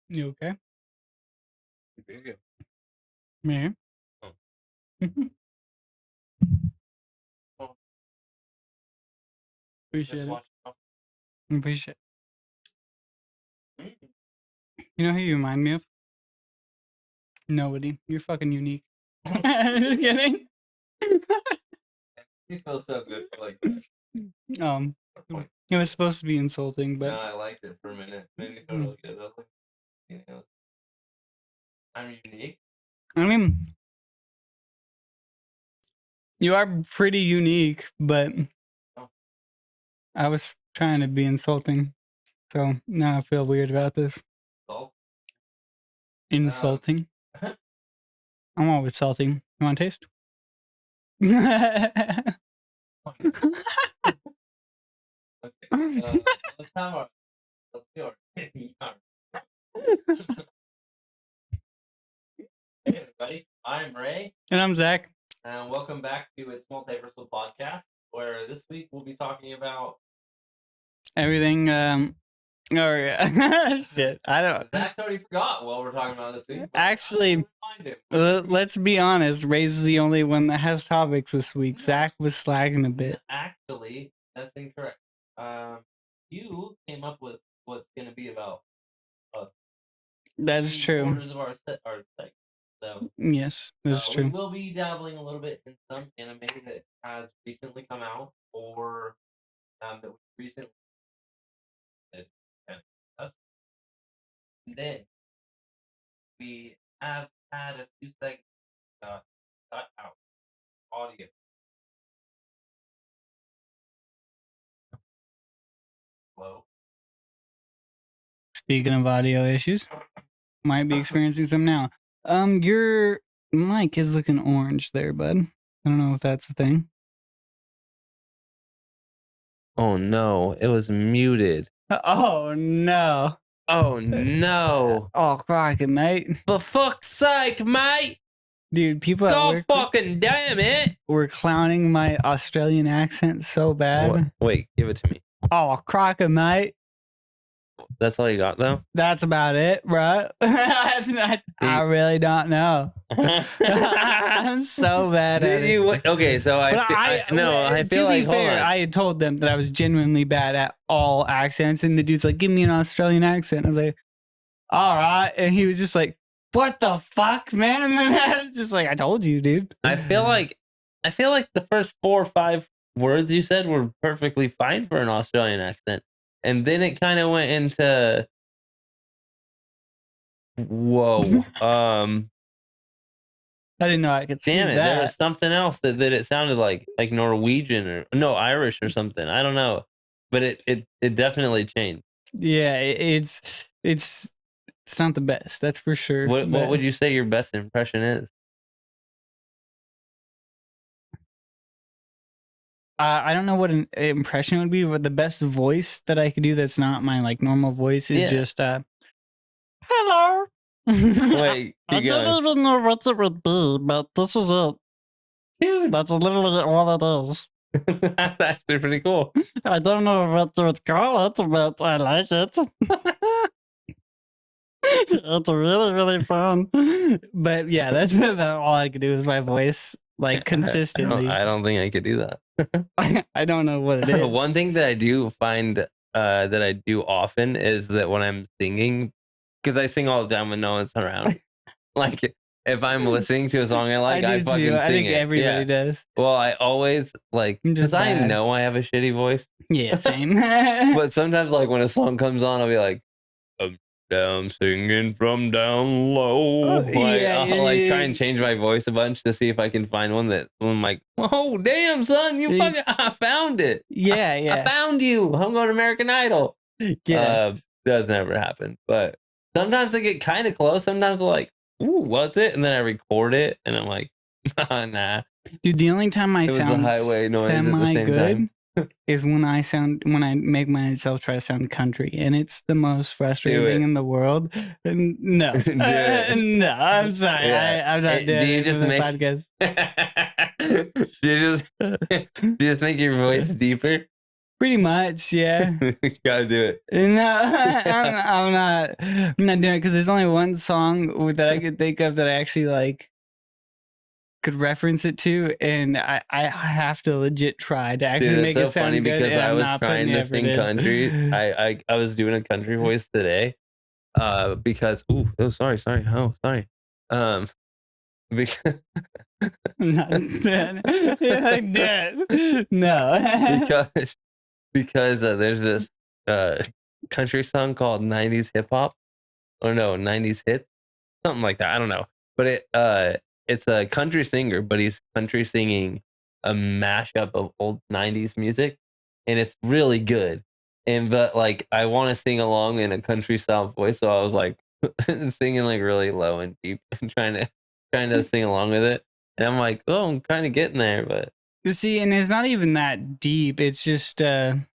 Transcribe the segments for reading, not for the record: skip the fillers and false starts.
You okay? Very good. Me? Oh. Appreciate Just it. watch. Appreciate it. You know who you remind me of? Nobody. You're fucking unique. Just kidding. You feel so good for like that. It was supposed to be insulting, but No, I liked it for a minute. Made me feel really good. I was like, I'm unique. I mean, you are pretty unique, but I was trying to be insulting, so now I feel weird about this. Salt? Insulting. I'm always salty. You want to taste? Okay. Let's have let's do our Hey everybody, I'm Ray. And I'm Zack. And welcome back to its Multiversal Podcast, where this week we'll be talking about everything. Oh yeah, shit. I don't. Zach's already forgot what we're talking about this week. Actually, let's be honest. Ray's the only one that has topics this week. Zack was slacking a bit. Actually, that's incorrect. You came up with what's going to be about. That's true. Quarters of our segment. So yes, that's true. We will be dabbling a little bit in some anime that has recently come out, or that we recently did. And then we have had a few segments cut out audio. Hello. Speaking of audio issues, might be experiencing some now. Your mic is looking orange there, bud. I don't know if that's the thing. Oh no, it was muted. Oh no. Oh no. Oh, crikey, mate. For fuck's sake, mate. Dude, people at work, fucking damn it. were clowning my Australian accent so bad. What? Wait, give it to me. Oh, crikey, mate. That's all you got, though? That's about it, bro. I really don't know. I'm so bad at it. Okay, so I feel like, hold on. I had told them that I was genuinely bad at all accents, and the dude's like, give me an Australian accent. I was like, all right. And he was just like, what the fuck, man? It's just like, I told you, dude. I feel like the first 4 or 5 words you said were perfectly fine for an Australian accent. And then it kind of went into, whoa. I didn't know I could speak damn it, that. there was something else that it sounded like Norwegian or no, Irish or something. I don't know. But it definitely changed. Yeah, it's not the best, that's for sure. What would you say your best impression is? I don't know what an impression would be, but the best voice that I could do that's not my like normal voice is just hello. Wait, I don't even know what it would be, but this is it. Dude, that's literally what it is. That's actually pretty cool. I don't know what you would call it, but I like it. It's really, really fun. But yeah, that's about all I could do with my voice, like consistently. I don't think I could do that. I don't know what it is. One thing that I do find that I do often is that when I'm singing, because I sing all the time when no one's around. Like if I'm listening to a song I like, I fucking sing I think it. everybody does. Well, I always like, because I know I have a shitty voice. Yeah, same. But sometimes like when a song comes on, I'll be like, I'm singing from down low. I'll try and change my voice a bunch to see if I can find one that I'm like, oh damn son, I found it. Yeah, I found you. I'm going to American Idol. Yeah, does never happen. But sometimes I get kind of close. Sometimes I'm like, ooh, was it? And then I record it and I'm like, nah. Dude, the only time I sound highway noise at the same good time. is when I make myself try to sound country, and it's the most frustrating thing in the world. And no, no, I'm sorry, I'm not doing it. Do you just make your voice deeper? Pretty much, yeah. Gotta do it. No, I'm not doing it because there's only one song that I could think of that I actually like could reference it to, and I have to legit try to actually Dude, make it's it so sound funny good. because and I I'm was not putting trying the to effort sing in. country. I was doing a country voice today. Because sorry. Oh, sorry. Because I'm not dead. Like dead. No. because there's this country song called 90s hip hop, or no, 90s hits, something like that. I don't know, but it's a country singer, but he's country singing a mashup of old 90s music, and it's really good. But like I want to sing along in a country style voice, so I was like singing like really low and deep and trying to sing along with it. And I'm like, oh, I'm kind of getting there, but See, and it's not even that deep. It's just it's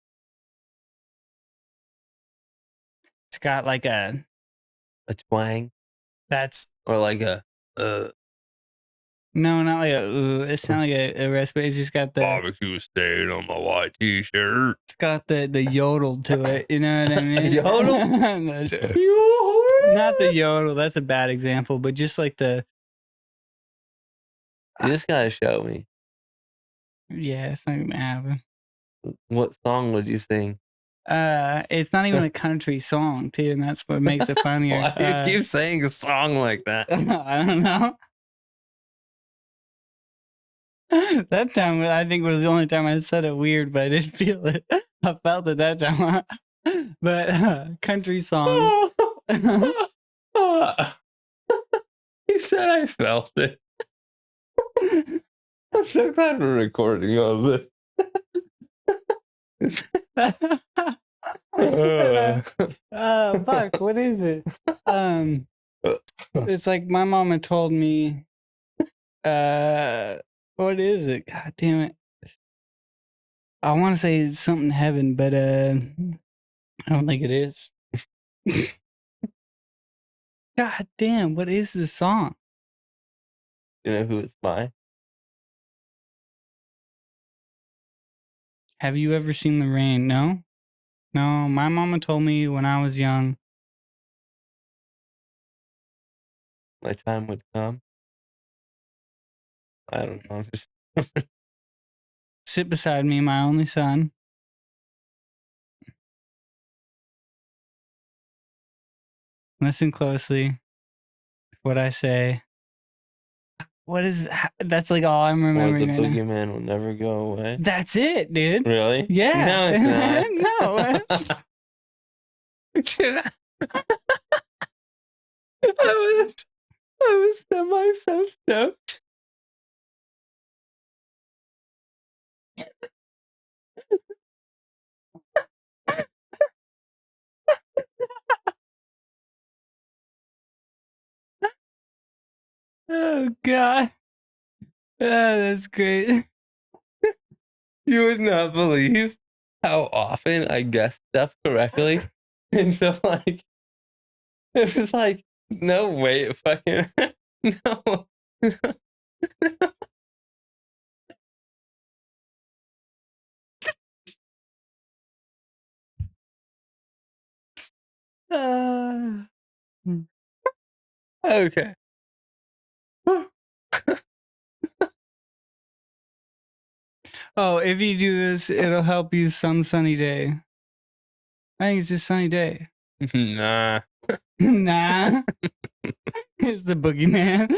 got like a twang that's or like a no, not like a it's not like a rest, but it's just got the barbecue stain on my white t-shirt. it's got the yodel to it. You know what I mean? Yodel? Not the yodel. That's a bad example, but just like the You just gotta show me. yeah, it's not gonna happen. What song would you sing? It's not even a country song, too, and that's what makes it funnier. Why do you keep saying a song like that? I don't know. That time I think was the only time I said it weird, but I didn't feel it. I felt it that time. But country song. You said I felt it. I'm so glad we're recording all this. Fuck, what is it? It's like my mama told me what is it? God damn it. I want to say it's something heaven, but I don't think it is. God damn, what is this song? You know who it's by? Have you ever seen the rain? No? No, my mama told me when I was young. My time would come. I don't know. Just Sit beside me, my only son. Listen closely. What I say. What is it? That's like all I'm or the remembering right now. boogeyman will never go away. That's it, dude. Really? Yeah. No, it's not. No. Dude, I was so stoked. Oh God. That's great. You would not believe how often I guessed stuff correctly. And so like it was like, no wait, fucking no. Okay. Oh, if you do this, it'll help you some sunny day. I think it's just sunny day. Nah. Nah. It's the boogeyman.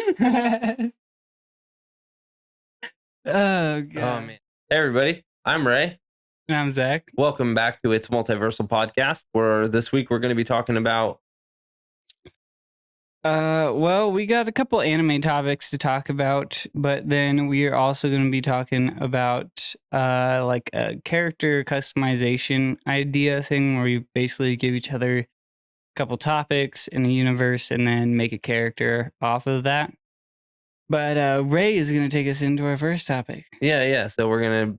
Oh, God. Oh man. Hey everybody, I'm Ray. And I'm Zack. Welcome back to It's Multiversal Podcast, where this week we're going to be talking about Well, we got a couple anime topics to talk about, but then we are also going to be talking about like a character customization idea thing where we basically give each other a couple topics in the universe and then make a character off of that. But Ray is going to take us into our first topic. yeah. So we're gonna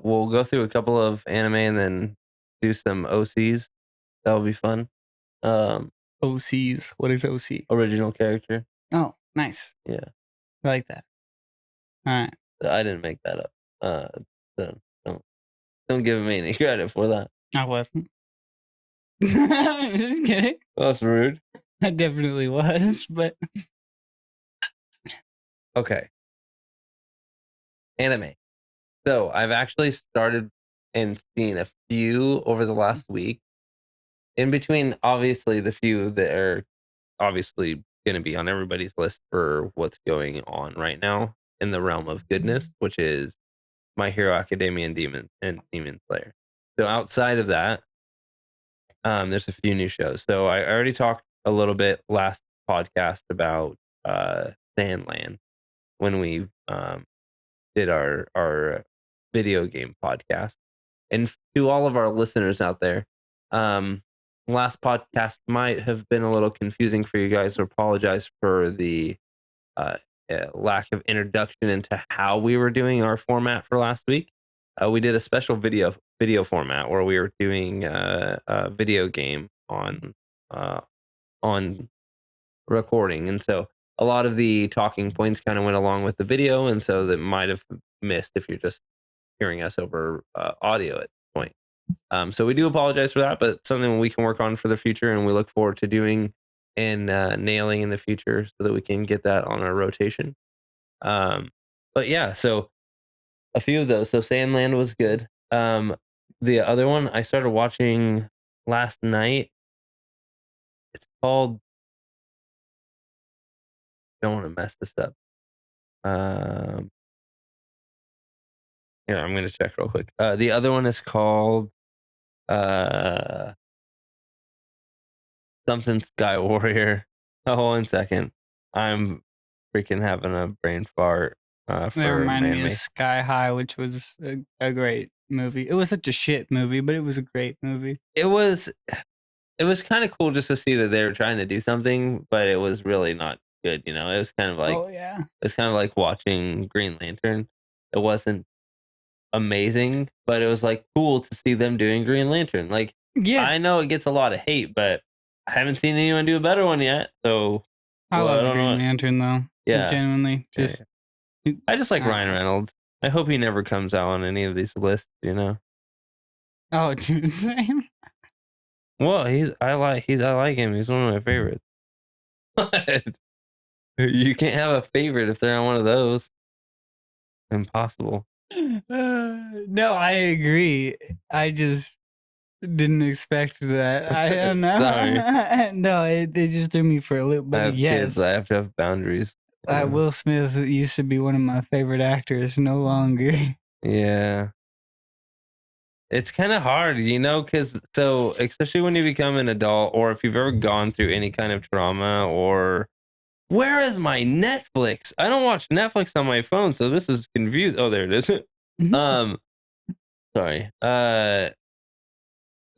we'll go through a couple of anime and then do some OCs. That'll be fun. OCs. What is OC? Original character. Oh, nice. Yeah. I like that. All right. I didn't make that up. So don't. Don't give me any credit for that. I wasn't. Just kidding. That's rude. I definitely was, but Okay. Anime. So I've actually started and seen a few over the last week. In between, obviously, the few that are obviously going to be on everybody's list for what's going on right now in the realm of goodness, which is My Hero Academia and Demon Slayer. So outside of that, there's a few new shows. So I already talked a little bit last podcast about Sandland when we did our video game podcast. And to all of our listeners out there, last podcast might have been a little confusing for you guys. So apologize for the lack of introduction into how we were doing our format for last week. We did a special video format where we were doing a video game on recording, and so a lot of the talking points kind of went along with the video, and so that might have missed if you're just hearing us over audio at this point. So we do apologize for that, but something we can work on for the future, and we look forward to doing and nailing in the future so that we can get that on our rotation. But yeah, so a few of those. So Sandland was good. The other one I started watching last night. It's called. Don't want to mess this up. Here, I'm gonna check real quick. The other one is called something Sky Warrior. Oh, 1 second. I'm freaking having a brain fart. that For reminded me Manly. of Sky High, which was a great movie. It was such a shit movie, but it was a great movie. It was kind of cool just to see that they were trying to do something, but it was really not good. You know, it was kind of like Oh yeah, it was kind of like watching Green Lantern. It wasn't amazing, but it was like cool to see them doing Green Lantern. Like, yeah. I know it gets a lot of hate, but I haven't seen anyone do a better one yet. So I loved don't know Green what- Lantern though. Yeah. Genuinely, Yeah, just I just like I don't Ryan know. Reynolds. I hope he never comes out on any of these lists. You know. Oh, dude, same. Well, I like him. He's one of my favorites. What? You can't have a favorite if they're on one of those. Impossible. No, I agree. I just didn't expect that. I don't know. Sorry. No, it just threw me for a loop. I But have yes, kids. I have to have boundaries. you know? Will Smith used to be one of my favorite actors. No longer. Yeah. It's kind of hard, you know, because so especially when you become an adult, or if you've ever gone through any kind of trauma, or where is my Netflix? I don't watch Netflix on my phone, so this is confused. Oh, there it is. Sorry.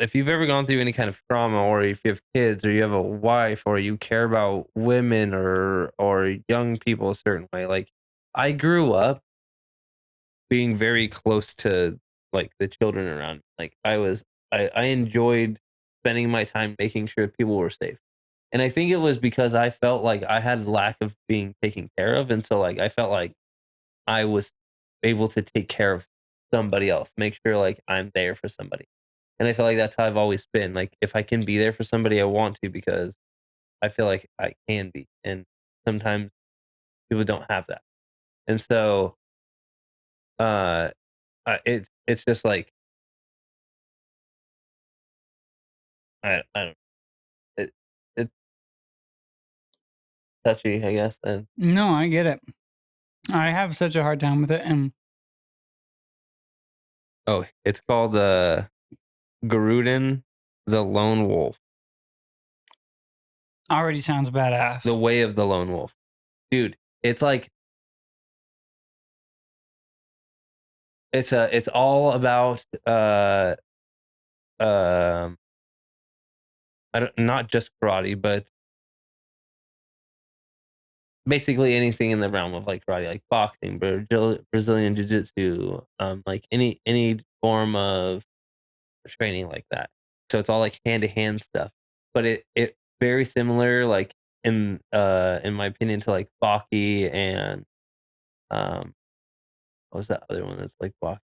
If you've ever gone through any kind of trauma, or if you have kids, or you have a wife, or you care about women or young people a certain way, like I grew up being very close to like the children around me. Like I enjoyed spending my time making sure people were safe. And I think it was because I felt like I had lack of being taken care of. And so like I felt like I was able to take care of somebody else, make sure like I'm there for somebody. And I feel like that's how I've always been. Like if I can be there for somebody, I want to, because I feel like I can be. And sometimes people don't have that. And so it's just like I don't it it's touchy, I guess. And No, I get it. I have such a hard time with it, and it's called Garuden the Lone Wolf. already sounds badass. The Way of the Lone Wolf. Dude, it's like it's all about not just karate, but basically anything in the realm of like karate, like boxing, Brazilian jiu-jitsu, like any form of training like that. So it's all like hand-to-hand stuff, but it very similar, like in my opinion, to like Baki and what was that other one that's like Baki?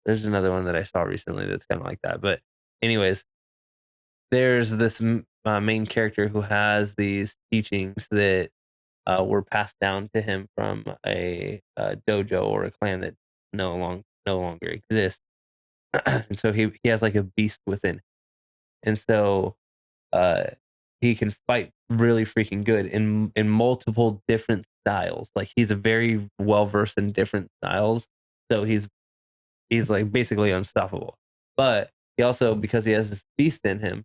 There's another one that I saw recently that's kind of like that. But anyways, there's this main character who has these teachings that were passed down to him from a dojo or a clan that no longer exists. And so he has like a beast within, and so uh, he can fight really freaking good in multiple different styles. Like he's very well versed in different styles, so he's like basically unstoppable. But he also, because he has this beast in him,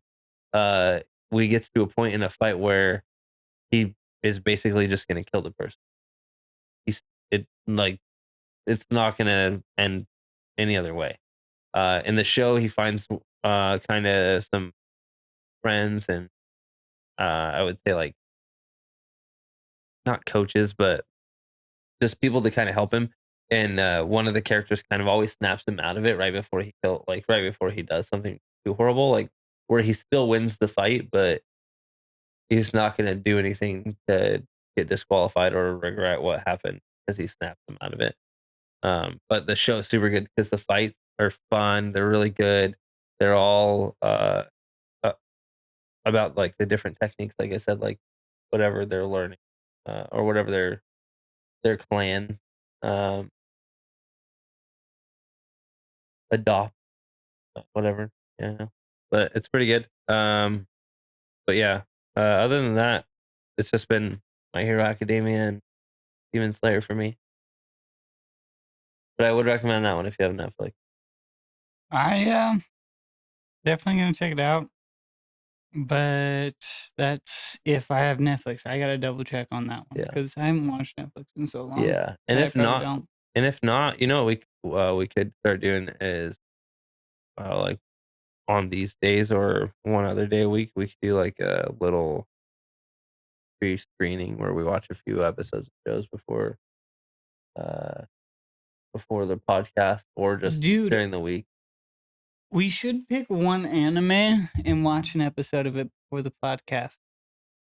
we get to a point in a fight where he is basically just going to kill the person. He's it like it's not going to end any other way. In the show, he finds kind of some friends and I would say like not coaches, but just people to kind of help him. And one of the characters kind of always snaps him out of it right before right before he does something too horrible, like where he still wins the fight, but he's not going to do anything to get disqualified or regret what happened because he snapped him out of it. But the show is super good because the fights are fun. They're really good. They're all uh, about like the different techniques, like I said, like whatever they're learning or whatever their clan um, adopt, whatever. Yeah, but it's pretty good. But yeah, other than that, it's just been My Hero Academia and Demon Slayer for me. But I would recommend that one if you have Netflix. I definitely gonna check it out, but that's if I have Netflix. I gotta double check on that one Yeah. because I haven't watched Netflix in so long. Yeah, and that I if probably not, don't. you know, what we could start doing is like on these days or one other day a week, we could do like a little pre-screening where we watch a few episodes of shows uh before the podcast or just Dude, during the week. we should pick one anime and watch an episode of it for the podcast.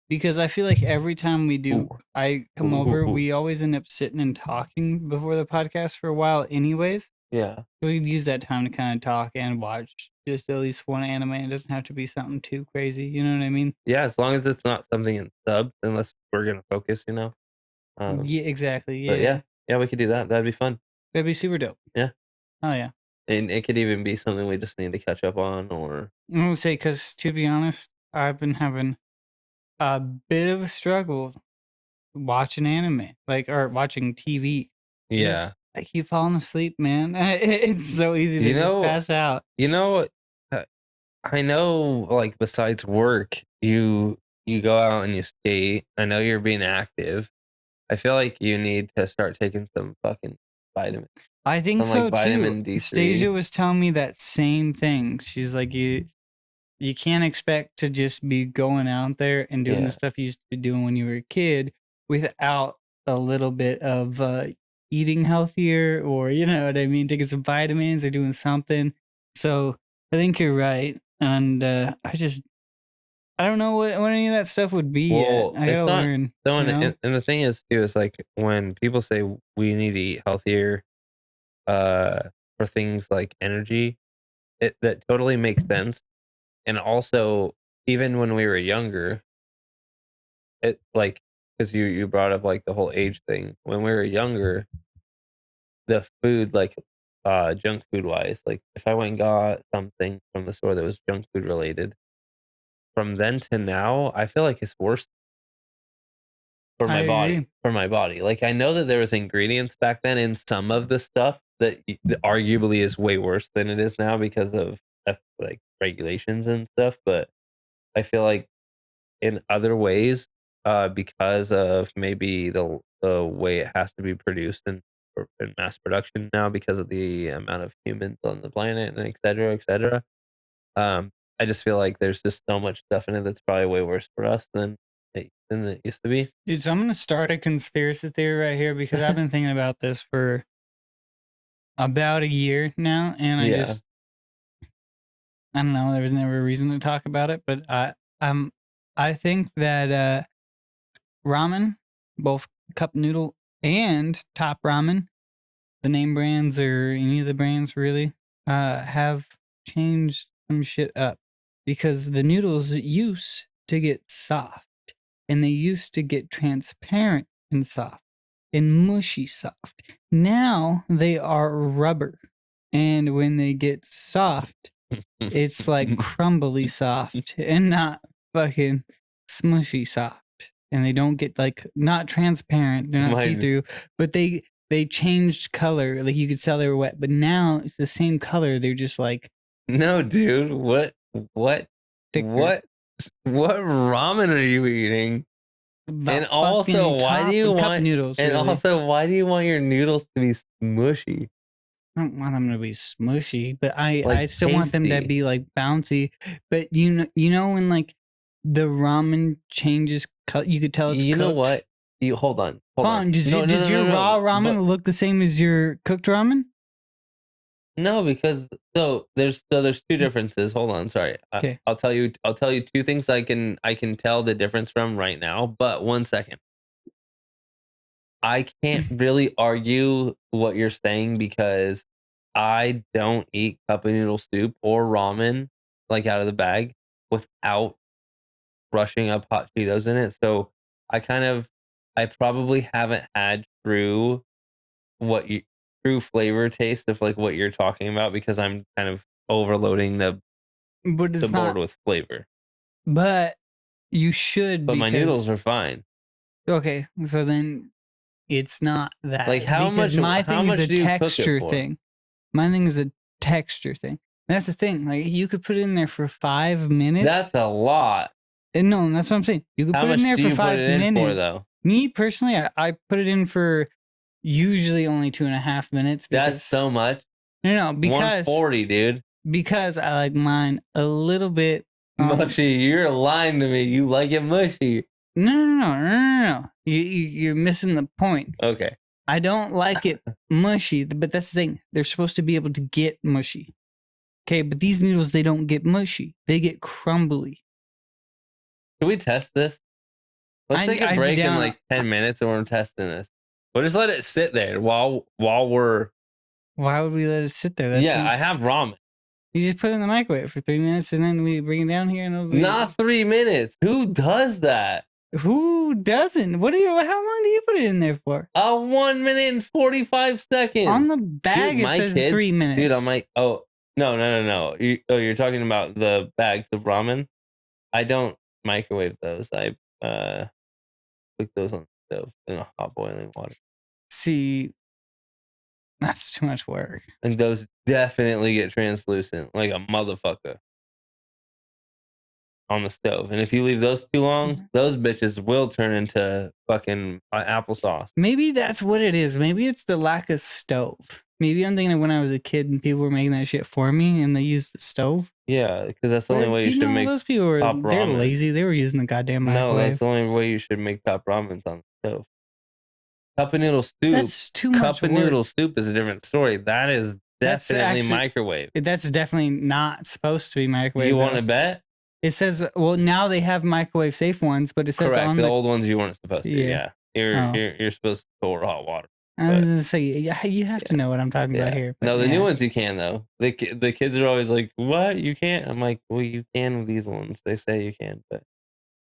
Because I feel like every time we do, Ooh. I come Ooh, over, ooh, ooh. we always end up sitting and talking before the podcast for a while, anyways. Yeah. So we use that time to kind of talk and watch just at least one anime. It doesn't have to be something too crazy. You know what I mean? Yeah, as long as it's not something in subs, unless we're gonna focus, you know. Yeah, exactly. But Yeah. yeah, we could do that. That'd be fun. That'd be super dope. Yeah. Oh, yeah. And it could even be something we just need to catch up on, or I'm going to say, because to be honest, I've been having a bit of a struggle watching anime, or watching TV. yeah. I keep falling asleep, man. It's so easy to You just know, pass out. You know, I know, like besides work, you go out and you skate. I know you're being active. I feel like you need to start taking some fucking vitamins. I think Some, like, so vitamin too. D3. Stasia was telling me that same thing. She's like, you can't expect to just be going out there and doing Yeah. the stuff you used to be doing when you were a kid without a little bit of eating healthier, or you know what I mean, taking some vitamins or doing something. So I think you're right, and I don't know what any of that stuff would be Well, yet. I it's gotta not. learn. So, You know? and the thing is too is like when people say we need to eat healthier, for things like energy, that totally makes sense. And also, even when we were younger, it like because you brought up like the whole age thing. When we were younger, the food like junk food wise, like if I went and got something from the store that was junk food related, from then to now, I feel like it's worse for I my body. agree. For my body, like I know that there was ingredients back then in some of the stuff that arguably is way worse than it is now because of like regulations and stuff. But I feel like in other ways, because of maybe the way it has to be produced in mass production now because of the amount of humans on the planet and et cetera, et cetera. I just feel like there's just so much stuff in it that's probably way worse for us than it used to be. Dude, so I'm gonna start a conspiracy theory right here because I've been thinking about this for about a year now, and Yeah. I don't know, there was never a reason to talk about it, but I think that ramen, both cup noodle and top ramen, the name brands or any of the brands really, have changed some shit up because the noodles used to get soft and they used to get transparent and soft and mushy soft. Now they are rubber. And when they get soft, it's like crumbly soft and not fucking smushy soft. And they don't get like not transparent, they're not Mine- see-through, but they changed color. Like you could tell they were wet, but now it's the same color. They're just like No, dude. What thicker. what ramen are you eating? About And also, fucking why do you cup want noodles? And really. also, why do you want your noodles to be smushy? I don't want them to be smushy, but I Like still want them to tasty. be like bouncy. But you know when like the ramen changes color, you could tell it's You know cooked. what? You hold on. Hold on. Does your raw ramen look the same as your cooked ramen? No, because there's two differences. Hold on, sorry. Okay. I'll tell you two things I can tell the difference from right now, but 1 second. I can't really argue what you're saying because I don't eat cup of noodle soup or ramen like out of the bag without brushing up hot Cheetos in it. So I probably haven't had true flavor taste of like what you're talking about because I'm kind of overloading the But it's board not. with flavor. But you should. But my noodles are fine. Okay, so then it's not that. Like how much? My How thing much is do a you cook it texture for? thing. My thing is a texture thing. That's the thing. Like you could put it in there for 5 minutes. That's a lot. And no, that's what I'm saying. You could How put it much in there do for you 5 put it in minutes. for though? Me personally, I put it in for usually only 2.5 minutes. That's so much. No, because 140, dude. Because I like mine a little bit Mushy. You're lying to me. You like it mushy. No. You're missing the point. Okay. I don't like it mushy, but that's the thing. They're supposed to be able to get mushy. Okay, but these noodles, they don't get mushy. They get crumbly. Can we test this? Let's take a break in like 10 minutes and we're testing this. We'll just let it sit there while we're... Why would we let it sit there? I have ramen. You just put it in the microwave for 3 minutes and then we bring it down here and it'll be... Not 3 minutes. Who does that? Who doesn't? How long do you put it in there for? 1 minute and 45 seconds. On the bag, dude, it says 3 minutes. Dude, I'm like, oh, no. You're talking about the bags of ramen? I don't microwave those. I cook those on the stove in a hot boiling water. See, that's too much work. And those definitely get translucent like a motherfucker on the stove. And if you leave those too long, those bitches will turn into fucking applesauce. Maybe that's what it is. Maybe it's the lack of stove. Maybe I'm thinking of when I was a kid and people were making that shit for me and they used the stove. Yeah, because that's the only way you should make those people were, they're lazy. They were using the goddamn microwave. No, that's the only way you should make top ramen on the stove. Cup of noodle soup. That's too much Cup of noodle soup is a different story. That is definitely microwave. That's definitely not supposed to be microwave. You want to bet? It says, well, now they have microwave safe ones, but it says correct. on the old ones you weren't supposed to. Yeah. You're supposed to store hot water. I was gonna say, you have to know what I'm talking about here. No, the new ones you can though. The kids are always like, "What? You can't?" I'm like, "Well, you can with these ones. They say you can." But,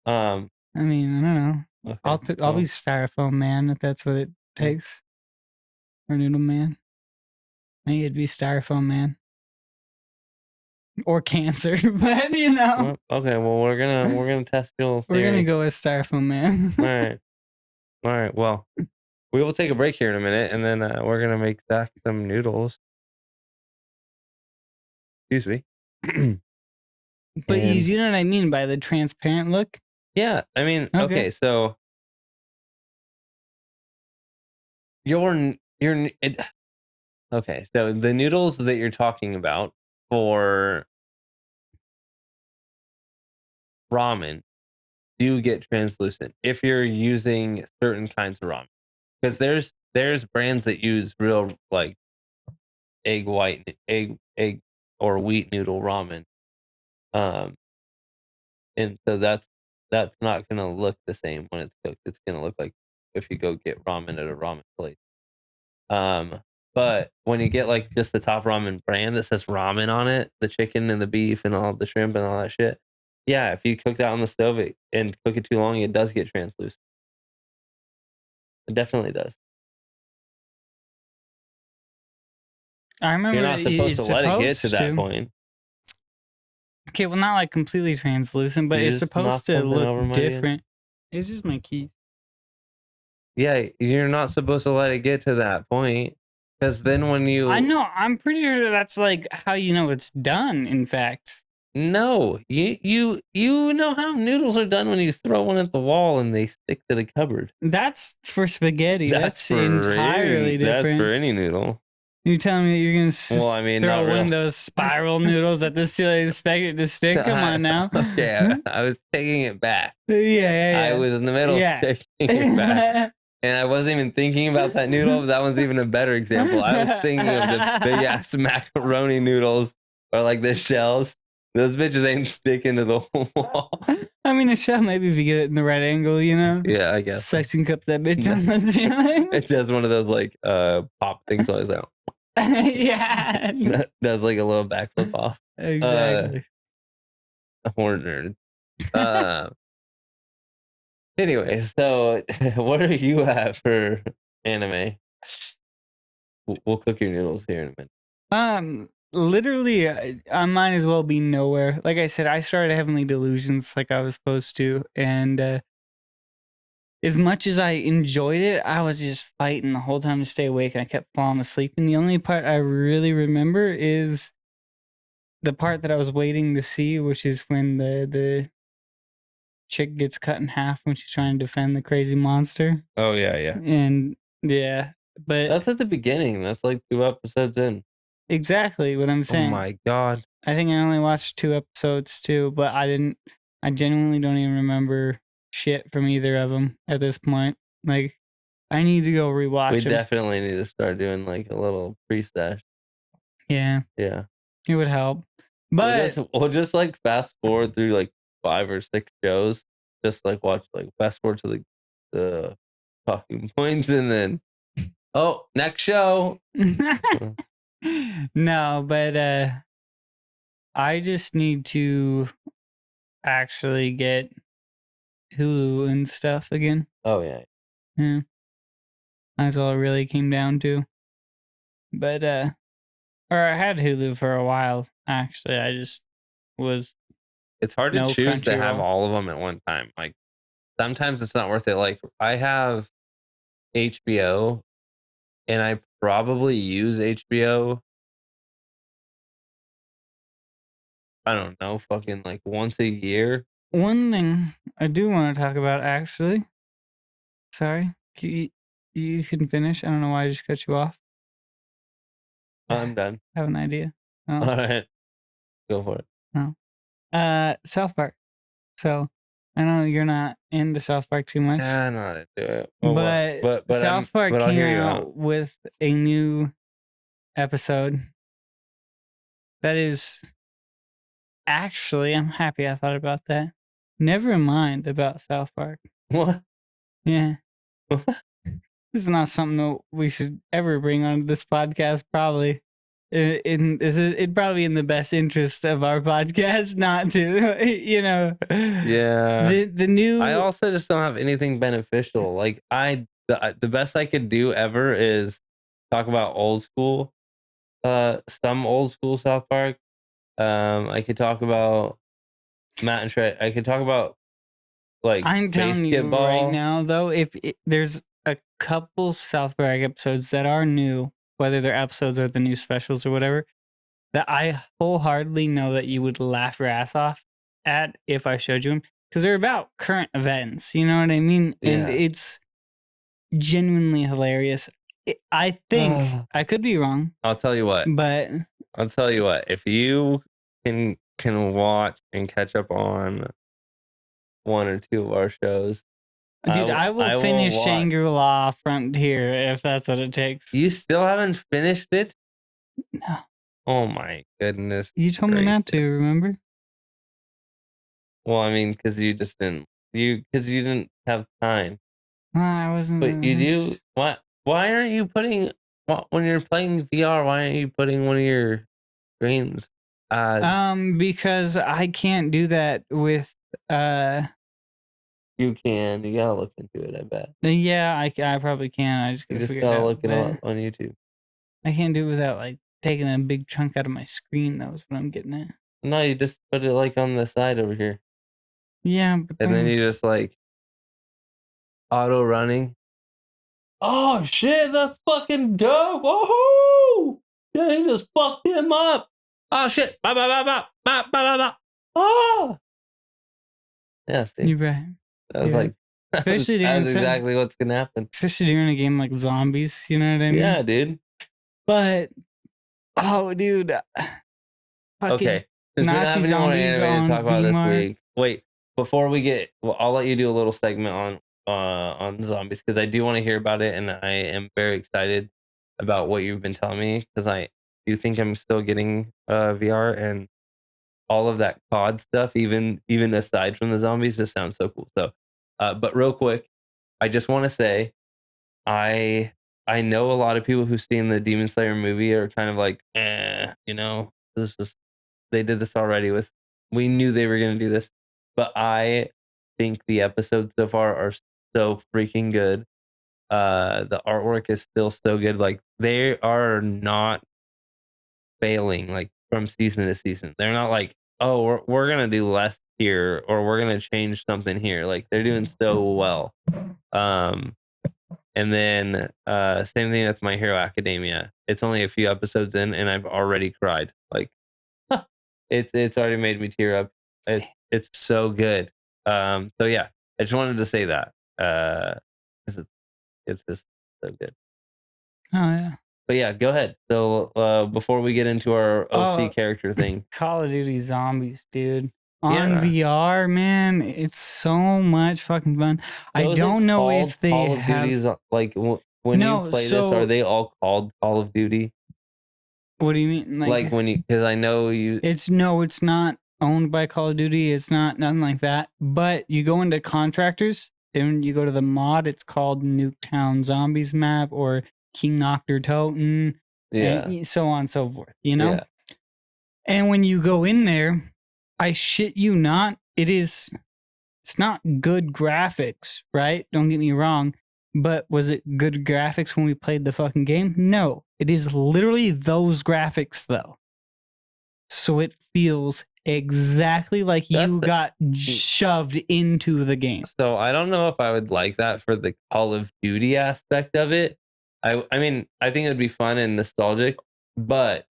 I mean, I don't know. Okay, I'll be styrofoam man if that's what it takes, or noodle man. Maybe it'd be styrofoam man, or cancer, but you know. Well, okay, well we're gonna test your theory. We're gonna go with styrofoam man. All right. Well. We will take a break here in a minute, and then we're going to make Zack some noodles. Excuse me. But you do know what I mean by the transparent look? Yeah. I mean, okay so okay, so the noodles that you're talking about for ramen do get translucent if you're using certain kinds of ramen. Because there's brands that use real like egg or wheat noodle ramen, and so that's not gonna look the same when it's cooked. It's gonna look like if you go get ramen at a ramen place. But when you get like just the top ramen brand that says ramen on it, the chicken and the beef and all the shrimp and all that shit, yeah, if you cook that on the stove and cook it too long, it does get translucent. It definitely does. I remember You're not supposed to let it get to that to. point. Okay, well, not like completely translucent, but You it's just knocked supposed to something over look my head? different. It's just my keys. Yeah, you're not supposed to let it get to that point. Because then when you... I know. I'm pretty sure that's like how you know it's done, in fact. No, you know how noodles are done when you throw one at the wall and they stick to the cupboard. That's for spaghetti. That's for entirely different. That's for any noodle. You telling me that you're gonna Well, I mean, throw not one real. of those spiral noodles at the ceiling expect to stick? Come on now. Okay, I was taking it back. Yeah. I was in the middle Yeah. of taking it back. And I wasn't even thinking about that noodle, but that one's even a better example. I was thinking of the big ass macaroni noodles or like the shells. Those bitches ain't sticking to the wall. I mean, a shell, maybe if you get it in the right angle, you know? Yeah, I guess. Suction cup that bitch on the ceiling. It does one of those like pop things always out. Yeah. That does like a little backflip off. Exactly. Horn nerd. Anyway, so what are you at for anime? We'll cook your noodles here in a minute. Literally, I might as well be nowhere. Like I said, I started Heavenly Delusions like I was supposed to, and as much as I enjoyed it, I was just fighting the whole time to stay awake, and I kept falling asleep. And the only part I really remember is the part that I was waiting to see, which is when the chick gets cut in half when she's trying to defend the crazy monster. Oh yeah. And yeah, but That's at the beginning. That's like 2 episodes in. exactly what I'm saying. Oh my god. I think I only watched 2 episodes too, but I genuinely don't even remember shit from either of them at this point. Like, I need to go rewatch We them. definitely need to start doing like a little pre-stash. Yeah, Yeah. it would help. But We'll just like fast forward through like 5 or 6 shows. Just like watch like fast forward to the talking points and then next show. no, but I just need to actually get Hulu and stuff again. Oh yeah. Yeah. That's all it really came down to. But or I had Hulu for a while, actually. I just was It's hard to No choose to have Crunchyroll. all of them at one time. Like sometimes it's not worth it. Like I have HBO and I probably use HBO. I don't know, fucking like once a year. one thing I do want to talk about, actually. Sorry. You can finish. I don't know why I just cut you off. I'm done. I have an idea. All Oh, right. Go for it. South Park. So I know you're not into South Park too much. Yeah, not into it. But South Park I'll came hear you out with a new episode that is actually, I'm happy I thought about that. Never mind about South Park. What? Yeah. This is not something that we should ever bring on this podcast, probably. It'd probably be in the best interest of our podcast not to, you know. Yeah. The new. I also just don't have anything beneficial. Like the best I could do ever is talk about old school, some old school South Park. I could talk about Matt and Trey. I could talk about like I'm telling you basketball. right now, though, there's a couple South Park episodes that are new, whether they're episodes or the new specials or whatever, that I wholeheartedly know that you would laugh your ass off at if I showed you them, because they're about current events. You know what I mean? And Yeah. it's genuinely hilarious. I think I could be wrong, I'll tell you what. but I'll tell you what. If you can watch and catch up on 1 or 2 of our shows, dude, I will finish watch. Shangri-La Frontier if that's what it takes. You still haven't finished it? No. Oh my goodness. You told me not to, remember? Well, I mean, because you just didn't. Because you didn't have time. I wasn't. But you do. Why aren't you putting when you're playing VR, why aren't you putting one of your screens as Because I can't do that with you can? You gotta look into it. I bet yeah, I probably can. I just you gotta just figure it gotta out. look it But up on YouTube. I can't do it without like taking a big chunk out of my screen. That was what I'm getting at. No, you just put it like on the side over here, Yeah, but and then you just like auto running. Oh shit, that's fucking dope! Woohoo! Yeah, he just fucked him up. Oh shit! Ba ba ba ba ba ba ba ba. Oh, yeah. See, you're right. that was Yeah. like Especially during that's exactly what's gonna happen. especially during a game like zombies. You know what I mean? Yeah, dude. But oh, dude, fucking Okay, since we don't Nazi have any more zombies anime to on talk about this VMAR. week, wait. Before we get, well, I'll let you do a little segment on zombies because I do want to hear about it, and I am very excited about what you've been telling me because I do think I'm still getting VR and all of that COD stuff, even aside from the zombies, just sounds so cool. So, but real quick, I just want to say, I know a lot of people who've seen the Demon Slayer movie are kind of like, this is they did this already with. We knew they were gonna do this, but I think the episodes so far are so freaking good. The artwork is still so good. Like they are not failing like from season to season. They're not like, oh, we're gonna do less here or we're gonna change something here. Like they're doing so well. And then same thing with My Hero Academia. It's only a few episodes in and I've already cried. Like it's already made me tear up. It's so good. So yeah, I just wanted to say that. 'Cause it's just so good. Oh yeah. But yeah, go ahead. So before we get into our OC character thing, Call of Duty Zombies, dude. On Yeah. VR, man, it's so much fucking fun. I so is it don't know called if they Call of have. Duty's like when No, you play this, so- are they all called Call of Duty? What do you mean? Like when you, because I know you. It's not owned by Call of Duty. It's not nothing like that. But you go into contractors and you go to the mod. It's called Nuketown Zombies map or King Noctur Toten, Yeah. and so on and so forth. You know. Yeah. And when you go in there, I shit you not, it's not good graphics, right? Don't get me wrong. But was it good graphics when we played the fucking game? No. It is literally those graphics though. So it feels exactly like you got shoved into the game. So I don't know if I would like that for the Call of Duty aspect of it. I mean, I think it would be fun and nostalgic, but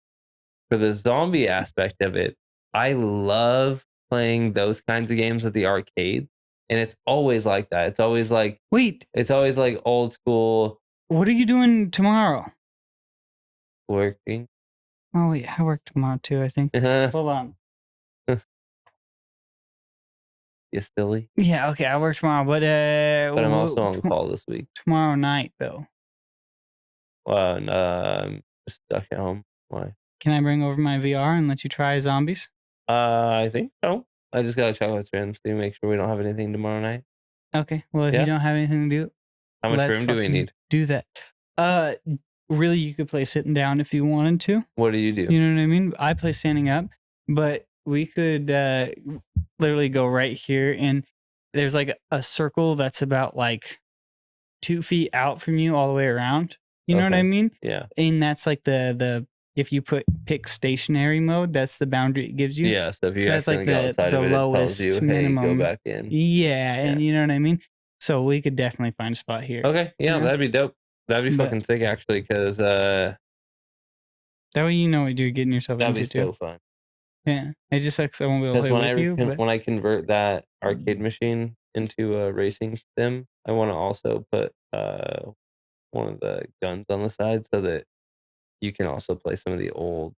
for the zombie aspect of it, I love playing those kinds of games at the arcade. And it's always like that. It's always like, wait, it's always like old school. What are you doing tomorrow? Working. Oh, wait, I work tomorrow too, I think. Hold on. You silly. Yeah, okay, I work tomorrow, but I'm also on call this week. Tomorrow night, though. I'm just stuck at home. Why? Can I bring over my VR and let you try zombies? I think so. I just gotta check with Jen to make sure we don't have anything tomorrow night. Okay, well, if you don't have anything to do, how much room do we need? Do that. Really, you could play sitting down if you wanted to. What do? You know what I mean? I play standing up, but we could literally go right here, and there's like a circle that's about like 2 feet out from you all the way around. You know what I mean? Yeah. And that's like the if you pick stationary mode, that's the boundary it gives you. Yeah, so if you that's like go outside the of it, lowest it tells you, minimum. Hey, go back in. Yeah, and you know what I mean? So we could definitely find a spot here. Okay, yeah, that'd be dope. That'd be fucking sick, actually, because that way you know what you're getting yourself that'd into. That'd be so fun. Yeah, it just sucks I won't be able to play with you. When I convert that arcade machine into a racing sim, I want to also put one of the guns on the side so that you can also play some of the old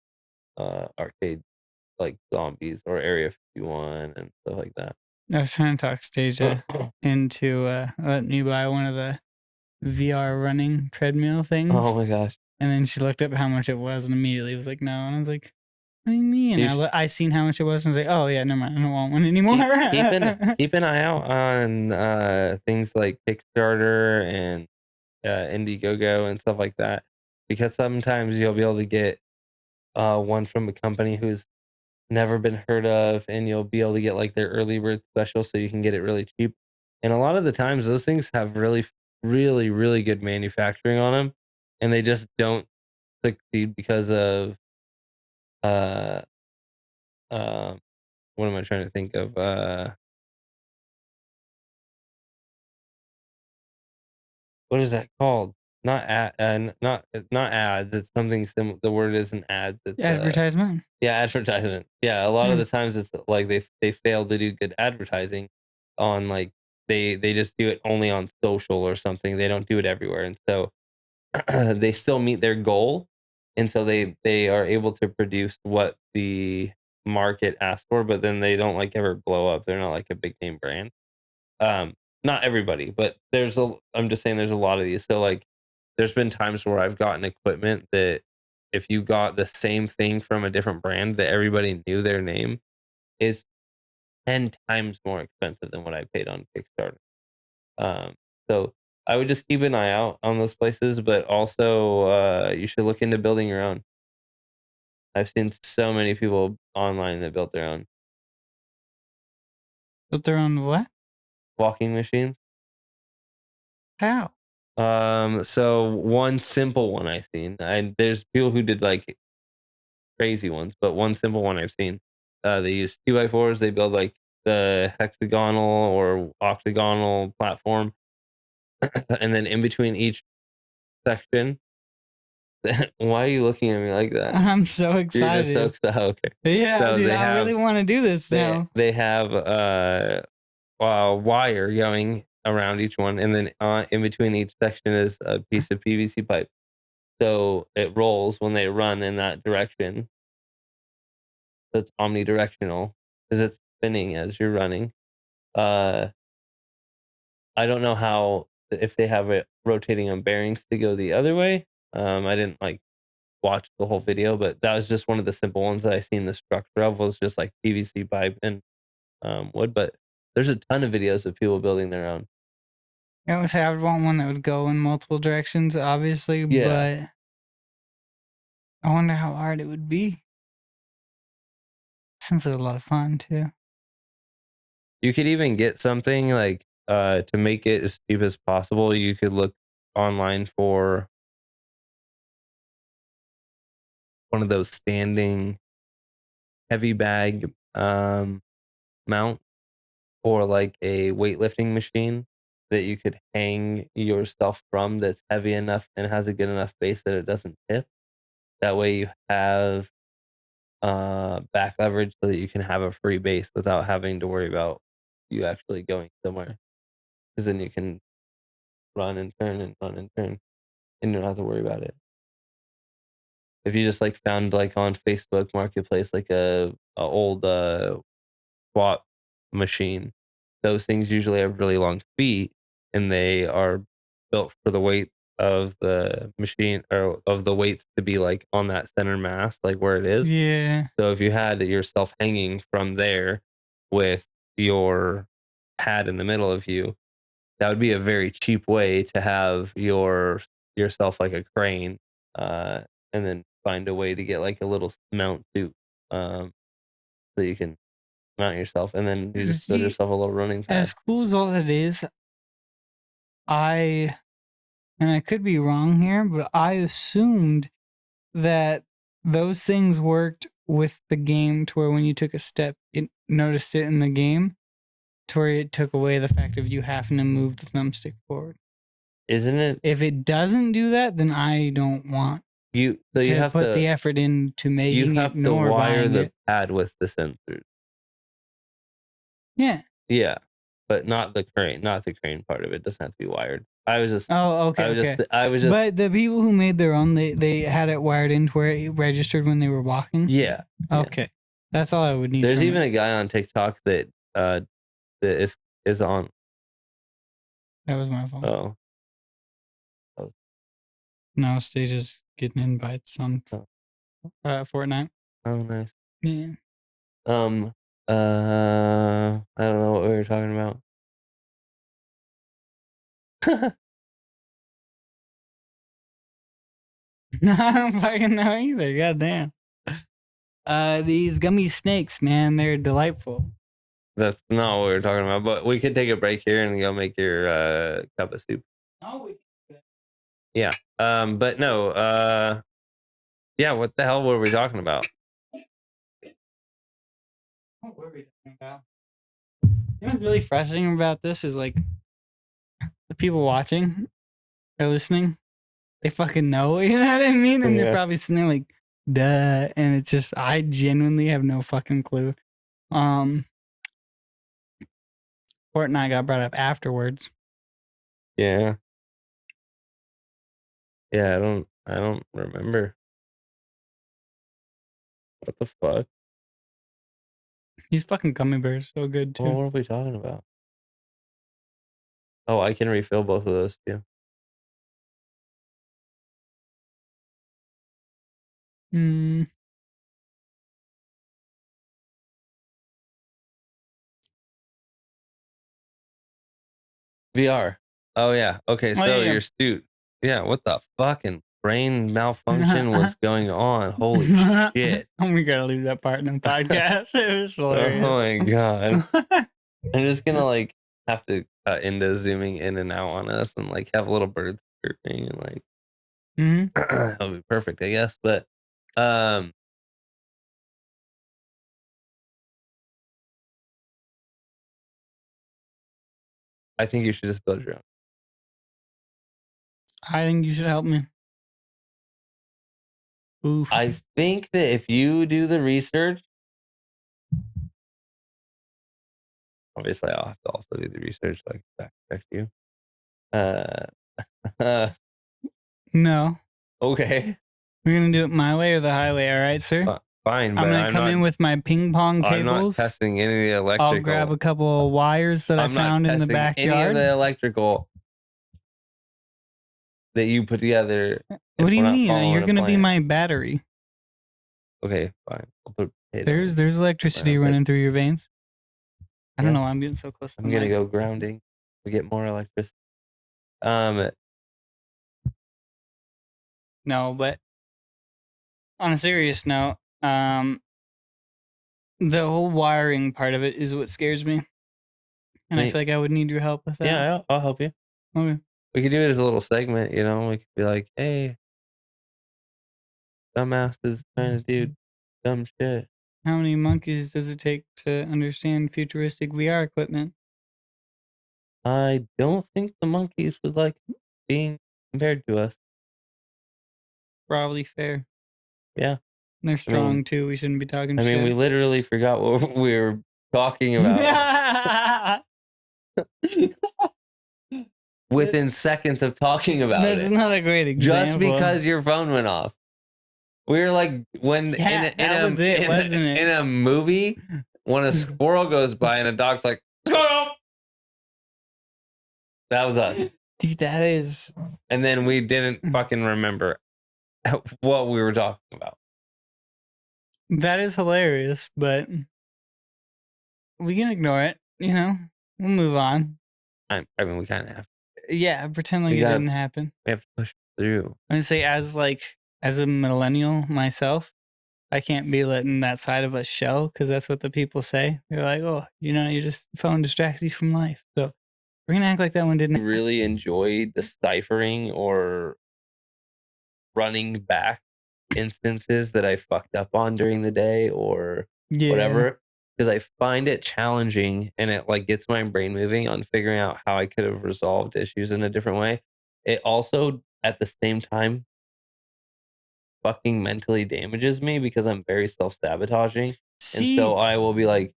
arcade like zombies or Area 51 and stuff like that. I was trying to talk Stasia into letting me buy one of the VR running treadmill things. Oh my gosh. And then she looked up how much it was and immediately was like, no. And I was like, what do you mean? I seen how much it was and I was like, oh yeah, never mind. I don't want one anymore. Keep an eye out on things like Kickstarter and Indiegogo and stuff like that. because sometimes you'll be able to get one from a company who's never been heard of, and you'll be able to get like their early bird special, so you can get it really cheap. And a lot of the times, those things have really good manufacturing on them, and they just don't succeed because of uh what am I trying to think of? What is that called? Not not ads. It's something similar. The word isn't ads. It's Advertisement. yeah, advertisement. Yeah, a lot of Mm. the times it's like they fail to do good advertising on like they just do it only on social or something. They don't do it everywhere, and so they still meet their goal, and so they are able to produce what the market asks for, but then they don't like ever blow up. They're not like a big name brand. Um, Not everybody, but I'm just saying there's a lot of these. So like there's been times where I've gotten equipment that if you got the same thing from a different brand that everybody knew their name, it's 10 times more expensive than what I paid on Kickstarter. So I would just keep an eye out on those places, but also you should look into building your own. I've seen so many people online that built their own But they're on what? walking machines. How? So one simple one I've seen, and there's people who did like crazy ones, but one simple one I've seen, they use 2x4s. They build like the hexagonal or octagonal platform, and then in between each section. Why are you looking at me like that? I'm so You're just so excited. excited. Okay. Yeah, So dude, they I really have want to do this now. they have wire going around each one, and then in between each section is a piece of PVC pipe. So it rolls when they run in that direction. So it's omnidirectional because it's spinning as you're running. Uh, I don't know how if they have it rotating on bearings to go the other way. I didn't like watch the whole video, but that was just one of the simple ones that I seen the structure of was just like PVC pipe and wood. But there's a ton of videos of people building their own. I would say I would want one that would go in multiple directions, obviously, Yeah. but I wonder how hard it would be. Since it's a lot of fun too. You could even get something like to make it as cheap as possible. You could look online for one of those standing heavy bag mount or like a weightlifting machine that you could hang yourself from that's heavy enough and has a good enough base that it doesn't tip. That way you have back leverage so that you can have a free base without having to worry about you actually going somewhere. Because then you can run and turn and run and turn and you don't have to worry about it. If you just like found like on Facebook Marketplace like a old squat machine, those things usually have really long feet and they are built for the weight of the machine or of the weights to be like on that center mass, like where it is. Yeah. So if you had yourself hanging from there with your pad in the middle of you, that would be a very cheap way to have yourself like a crane, and then find a way to get like a little mount suit, so you can mount yourself, and then you just build See, yourself a little running pad. as cool as all that is, and I could be wrong here, but I assumed that those things worked with the game to where when you took a step, it noticed it in the game to where it took away the fact of you having to move the thumbstick forward. Isn't it? If it doesn't do that, then I don't want You to have put to the effort into you making have it to nor wire buying the it. pad with the sensors. Yeah. Yeah, but not the crane part of it. Doesn't have to be wired. I was just Oh, okay, okay. I was just But the people who made their own, they had it wired into where it registered when they were walking. yeah. Okay, that's all I would need. There's from even it. a guy on TikTok that that is on. That was my fault. Oh, No, Stage is getting invites on Oh. Fortnite. oh, nice. Yeah. I don't know what we were talking about. I don't fucking know either. Goddamn. These gummy snakes, man, they're delightful. That's not what we were talking about, but we could take a break here and go make your cup of soup. Oh, Yeah. But no, yeah, what the hell were we talking about? what were we talking about? You know what's really frustrating about this is like the people watching or listening, they fucking know, you know what I mean? And they're Yeah. probably sitting there like, duh. And it's just, I genuinely have no fucking clue. Fortnite got brought up afterwards. Yeah. Yeah, I don't remember. What the fuck? These fucking gummy bears so good too. Well, what are we talking about? Oh, I can refill both of those too. VR. Oh yeah. Okay, so yeah. your suit. Yeah, what the fucking brain malfunction was going on? Holy shit. We gotta leave that part in the podcast. It was hilarious. Oh my god. I'm just gonna like have to cut into zooming in and out on us and like have little birds chirping and like that'll be perfect, I guess. But I think you should just build your own. I think you should help me. Oof. I think that if you do the research, obviously I'll have to also do the research so I can fact check you. No. Okay. We're gonna do it my way or the highway, all right, sir? Fine, I'm gonna come in with my ping pong cables. I'm not testing any of the electrical. I'll grab a couple of wires that I found in the backyard. Any of the electrical that you put together. What do you mean? You're gonna be my battery. Okay, fine. I'll put there's electricity running through your veins. I don't know why I'm getting so close. I'm gonna go grounding to get more electricity. No, but on a serious note, the whole wiring part of it is what scares me, and I feel like I would need your help with that. Yeah, I'll help you. Okay. We could do it as a little segment, you know. We could be like, "Hey, dumbass is trying to do dumb shit." How many monkeys does it take to understand futuristic VR equipment? I don't think the monkeys would like being compared to us. Probably fair. Yeah. They're strong too. We shouldn't be talking shit. I mean, we literally forgot what we were talking about. Within seconds of talking about it. That's not a great example. Just because your phone went off. We were like, when in a movie, when a squirrel goes by and a dog's like, squirrel! That was us. Dude, that is. And then we didn't fucking remember what we were talking about. That is hilarious, but we can ignore it, you know? We'll move on. I mean, we kind of have to. Yeah, pretend like it didn't happen. We have to push through. I'm going to say, as a millennial myself, I can't be letting that side of us show because that's what the people say. They're like, oh, you know, your phone distracts you from life. So we're going to act like that one didn't. Really enjoy deciphering or running back instances that I fucked up on during the day or whatever. Because I find it challenging and it like gets my brain moving on figuring out how I could have resolved issues in a different way. It also, at the same time, fucking mentally damages me because I'm very self-sabotaging. And so I will be like,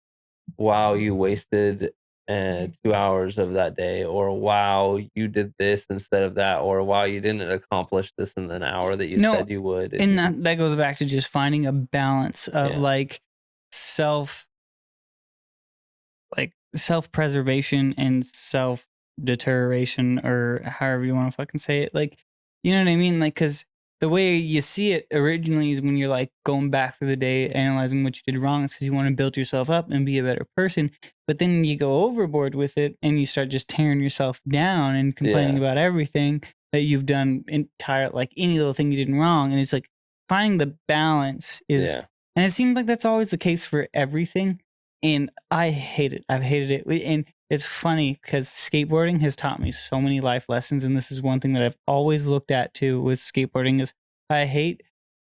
wow, you wasted 2 hours of that day, or wow, you did this instead of that, or wow, you didn't accomplish this in an hour that you said you would. And that goes back to just finding a balance of like self-preservation and self-deterioration, or however you want to fucking say it. Like, you know what I mean? Like, because the way you see it originally is when you're like going back through the day, analyzing what you did wrong. It's because you want to build yourself up and be a better person. But then you go overboard with it and you start just tearing yourself down and complaining about everything. that you've done entire, like any little thing you did wrong. And it's like finding the balance is, Yeah. and it seems like that's always the case for everything. And I hate it. I've hated it. And it's funny because skateboarding has taught me so many life lessons. And this is one thing that I've always looked at too with skateboarding is I hate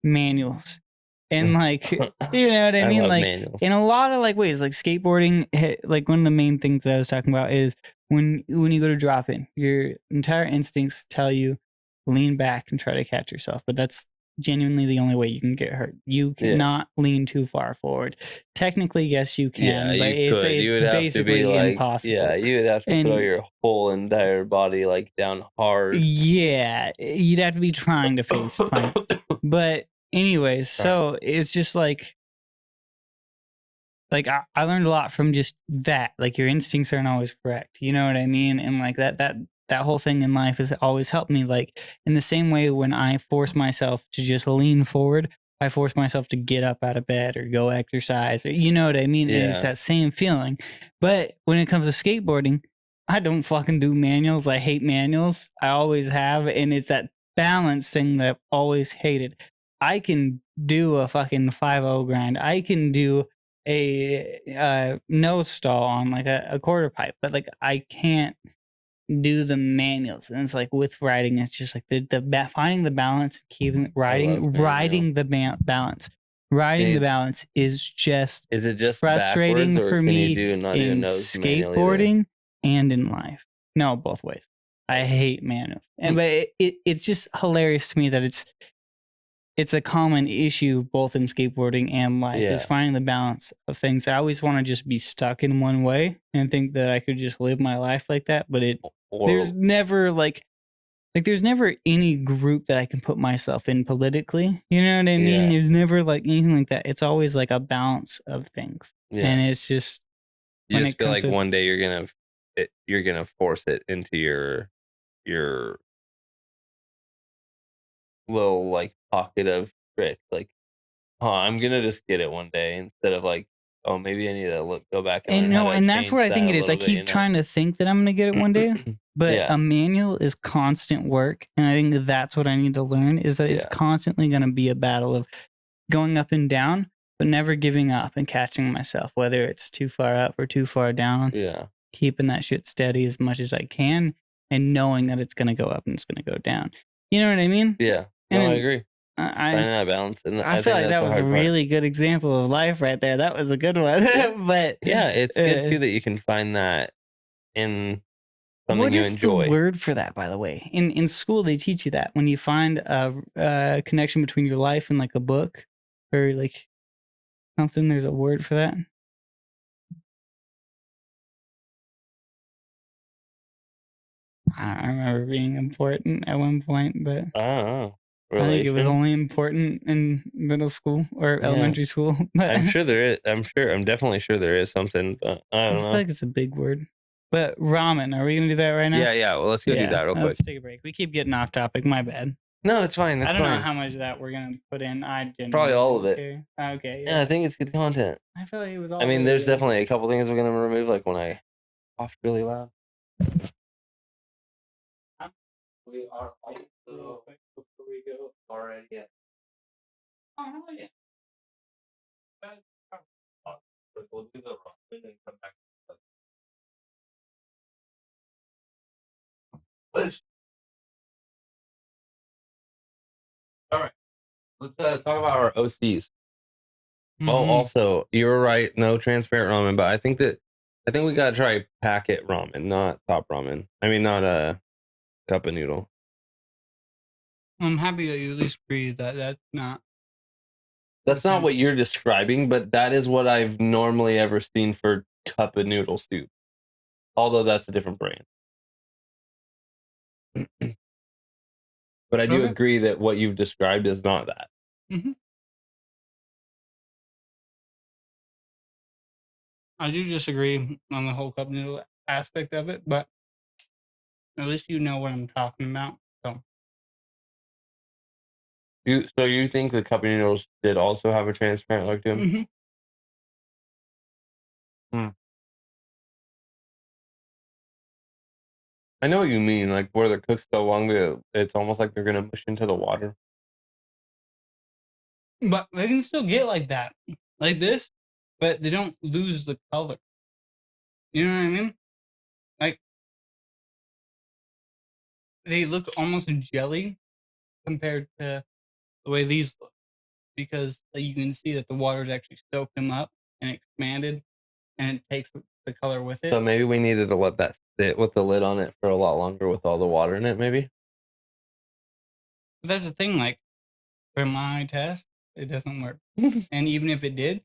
manuals. And like, you know what I mean? love Like manuals. in a lot of like ways, like skateboarding, like one of the main things that I was talking about is when you go to drop in, your entire instincts tell you lean back and try to catch yourself. But that's genuinely the only way you can get hurt. You Yeah. cannot lean too far forward. Technically, yes, you Yeah, can, but you it's could. it's You would have to basically be like, impossible. yeah, you would have to throw And- your whole entire body like down hard. Yeah, you'd have to be trying to face plant. But anyways, so it's just like I learned a lot from just that. Like your instincts aren't always correct. You know what I mean? And like that whole thing in life has always helped me. Like in the same way when I force myself to just lean forward, I force myself to get up out of bed or go exercise. Or, you know what I mean? And it's Yeah. that same feeling. But when it comes to skateboarding, I don't fucking do manuals. I hate manuals. I always have. And it's that balance thing that I've always hated. I can do a fucking 5-0 grind. I can do a nose stall on like a quarter pipe, but like I can't do the manuals. And it's like with riding, it's just like the finding the balance, keeping riding the balance. Riding the balance is just frustrating backwards, or for can me you do not do in nose manually either? skateboarding and in life. No, both ways. I hate manuals, and but it's just hilarious to me that it's a common issue both in skateboarding and life is Yeah. finding the balance of things. I always want to just be stuck in one way and think that I could just live my life like that, but there's never there's never any group that I can put myself in politically. You know what I mean? Yeah. There's never like anything like that. It's always like a balance of things. Yeah. And it's just You when just it feel comes like to- one day you're gonna force it into your little like pocket of trick. Like, I'm gonna just get it one day instead of like, oh, maybe I need to go back and and learn no, how to and that's change what I think that it a is. I little bit, keep you know? trying to think that I'm going to get it one day, but Yeah. a manual is constant work. And I think that's what I need to learn is that it's Yeah. constantly going to be a battle of going up and down, but never giving up and catching myself, whether it's too far up or too far down, Yeah. keeping that shit steady as much as I can and knowing that it's going to go up and it's going to go down. You know what I mean? Yeah. And No, I then agree. Finding that balance. And I think feel like that's that the was a hard part. really good example of life right there. That was a good one. But Yeah, it's good too that you can find that in something what you is enjoy. the word for that, by the way? In school, they teach you that when you find a connection between your life and like a book or like something. There's a word for that. I don't remember being important at one point, but I don't know. I think it was Relation? only important in middle school or Yeah. elementary school. But I'm sure there is. I'm definitely sure there is something, but I I don't feel know. like it's a big word. But ramen, are we gonna do that right now? Yeah. Well, let's go do that real quick. Let's take a break. We keep getting off topic. My bad. No, it's fine. I That's don't know fine. how much of that we're gonna put in. I didn't. Probably all of it. Okay. Yeah, I think it's good content. I feel like it was all. I mean, really there's good. definitely a couple things we're gonna remove, like when I coughed really loud. We are also before we go already at Oh yeah. we'll do the ramen and come back. All right. Let's talk about our OCs. Oh, Mhm. also, you're right. No transparent ramen, but I think we gotta try packet ramen, not top ramen. I mean, not a cup of noodle. I'm happy that you at least breathe. That's not. That's not what you're describing, but that is what I've normally ever seen for cup of noodle soup. Although that's a different brand. But I do Okay. agree that what you've described is not that. I do disagree on the whole cup noodle aspect of it, but at least you know what I'm talking about. So So you think the cup of noodles did also have a transparent look to them? I know what you mean. Like where they're cooked so long that it's almost like they're gonna mush into the water. But they can still get like that, like this, but they don't lose the color. You know what I mean? Like they look almost jelly compared to the way these look, because you can see that the water's actually soaked them up and expanded, and it takes the color with it. So maybe we needed to let that sit with the lid on it for a lot longer with all the water in it. Maybe. But that's the thing. Like for my test, it doesn't work, and even if it did,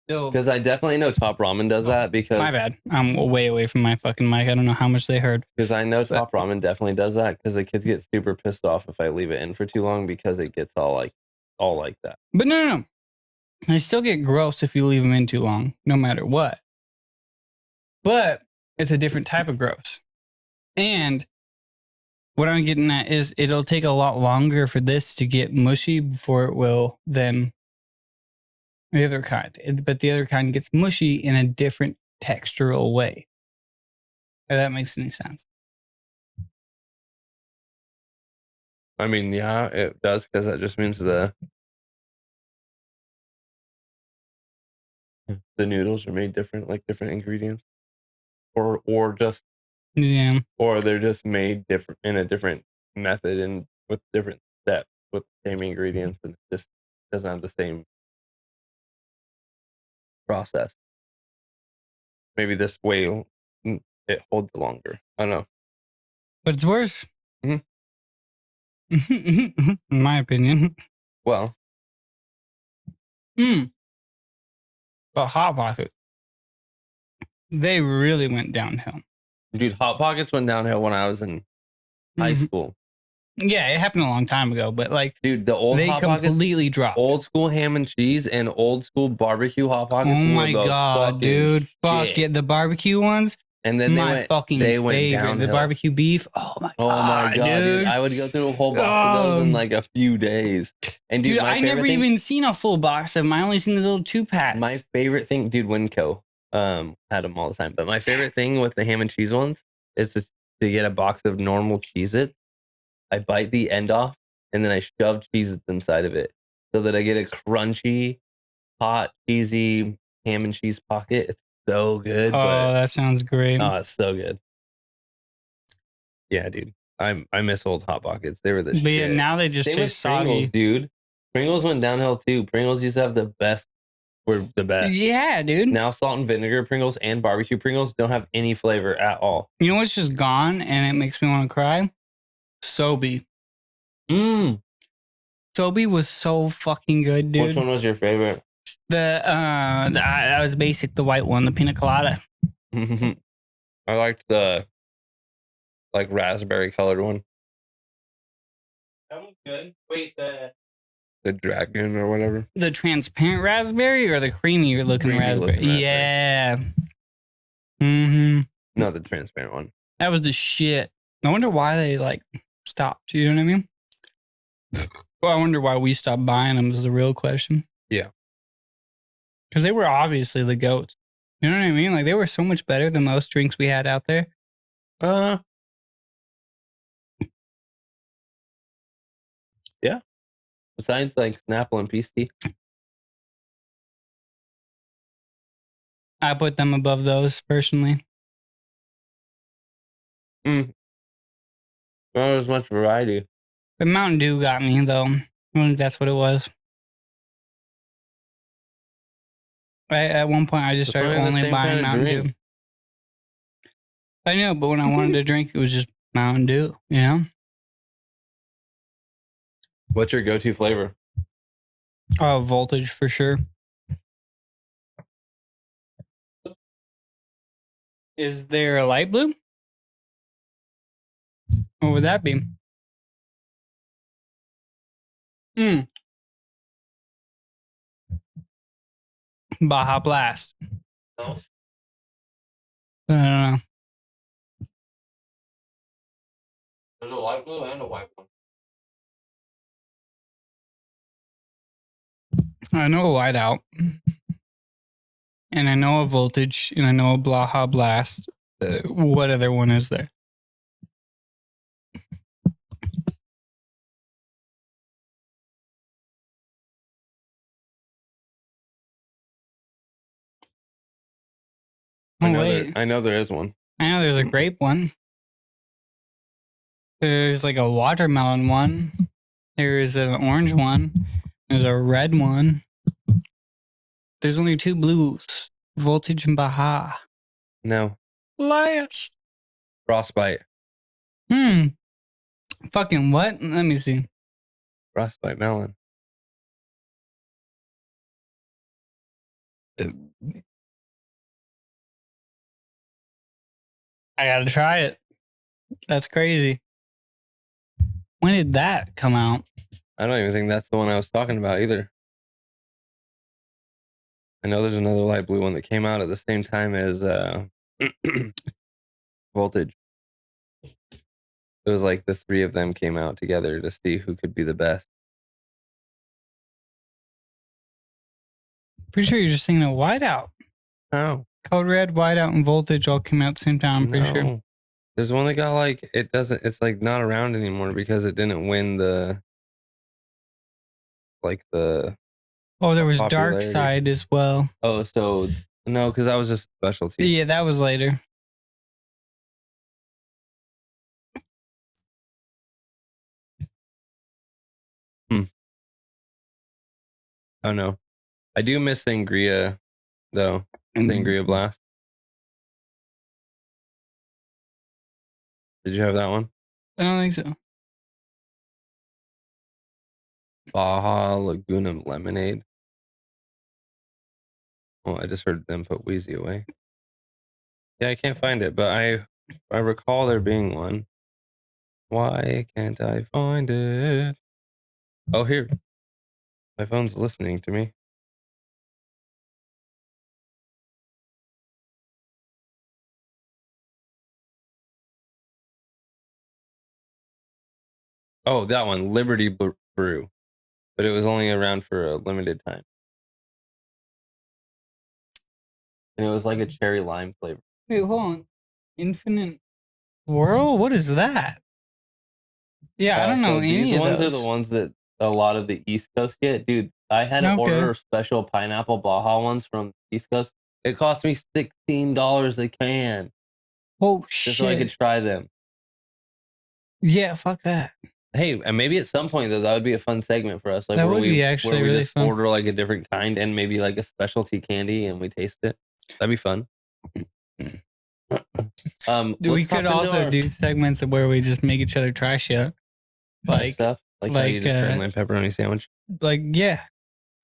still. Because I definitely know Top Ramen does that. Because My bad. I'm way away from my fucking mic. I don't know how much they heard. Because I know Top Ramen definitely does that. Because the kids get super pissed off if I leave it in for too long because it gets all like that. But no. They still get gross if you leave them in too long, no matter what. But it's a different type of gross. And what I'm getting at is it'll take a lot longer for this to get mushy before it will than the other kind. But the other kind gets mushy in a different textural way. If that makes any sense. I mean, yeah, it does, because that just means the noodles are made different, like different ingredients, or just or they're just made different in a different method and with different steps with the same ingredients, and it just doesn't have the same process. Maybe this way it holds longer. I don't know, but it's worse. Mhm. In my opinion. Well, but Hot Pocket, they really went downhill. dude, Hot Pockets went downhill when I was in high school. Yeah, it happened a long time ago, but like, dude, the old they Hot Pockets, completely dropped. old school ham and cheese and old school barbecue Hot Pockets. Oh my were the god, dude! shit. Fuck it, the barbecue ones. And then they went favorite. downhill. The barbecue beef. Oh my god, dude! I would go through a whole box of those in like a few days. And dude, I never even seen a full box of them. I only seen the little 2-packs. My favorite thing, dude, Winco had them all the time. But my favorite thing with the ham and cheese ones is to get a box of normal Cheez-Its. I bite the end off and then I shove Cheez-Its inside of it so that I get a crunchy, hot, cheesy ham and cheese pocket. It's so good. Oh, that sounds great. Oh, it's so good. Yeah, dude. I miss old Hot Pockets. They were the shit. Yeah, now they just taste soggy. Pringles, dude. Pringles went downhill too. Pringles used to have the best. Were the best. Yeah, dude. Now salt and vinegar Pringles and barbecue Pringles don't have any flavor at all. You know what's just gone and it makes me want to cry? Sobe. Sobe was so fucking good, dude. Which one was your favorite? That was basic, the white one, the pina colada. I liked the raspberry colored one. That one's good. Wait, The dragon or whatever. The transparent raspberry or the creamy looking raspberry? Yeah. No, the transparent one. That was the shit. I wonder why they stopped. You know what I mean? Well, I wonder why we stopped buying them is the real question. Yeah. Because they were obviously the goats. You know what I mean? Like, they were so much better than most drinks we had out there. Yeah. Besides Snapple and Peace Tea. I put them above those personally. Not as much variety. The Mountain Dew got me though. I think that's what it was. Right, at one point I just started only buying Mountain Dew. I know, but when I wanted to drink, it was just Mountain Dew, you know? What's your go-to flavor? Voltage for sure. Is there a light blue? What would that be? Baja Blast. No. I don't know. There's a light blue and a white one. I know a whiteout. And I know a voltage. And I know a Baja Blast. What other one is there? Oh, wait. I know there is one. I know there's a grape one. There's like a watermelon one. There's an orange one. There's a red one. There's only 2 blues. Voltage and Baja. No. Liars. Frostbite. Fucking what? Let me see. Frostbite melon. I gotta try it. That's crazy. When did that come out? I don't even think that's the one I was talking about either. I know there's another light blue one that came out at the same time as Voltage. It was like the 3 of them came out together to see who could be the best. Pretty sure you're just thinking of Whiteout. Oh. Code Red, Whiteout, and Voltage all came out at the same time, I'm pretty sure. There's one that got like, it's like not around anymore because it didn't win the. Oh, there was popularity. Dark Side as well. Oh, so no, because that was just specialty. Yeah, that was later. Oh no. I do miss Sangria though. Sangria Blast. Did you have that one? I don't think so. Baja Laguna Lemonade. Oh, I just heard them put Wheezy away. Yeah, I can't find it, but I recall there being one. Why can't I find it? Oh, here. My phone's listening to me. Oh, that one, Liberty Brew. But it was only around for a limited time. And it was like a cherry lime flavor. Wait, hold on. Infinite World? What is that? Yeah, I don't know any of those. These ones are the ones that a lot of the East Coast get. Dude, I had to order special pineapple Baja ones from the East Coast. It cost me $16 a can. Oh, shit. Just so I could try them. Yeah, fuck that. Hey, and maybe at some point, though, that would be a fun segment for us. Like, that would be actually really just fun. Order like a different kind and maybe like a specialty candy and we taste it. That'd be fun. We could also do segments where we just make each other try shit. Like stuff. Like how you just try my pepperoni sandwich. Like, yeah.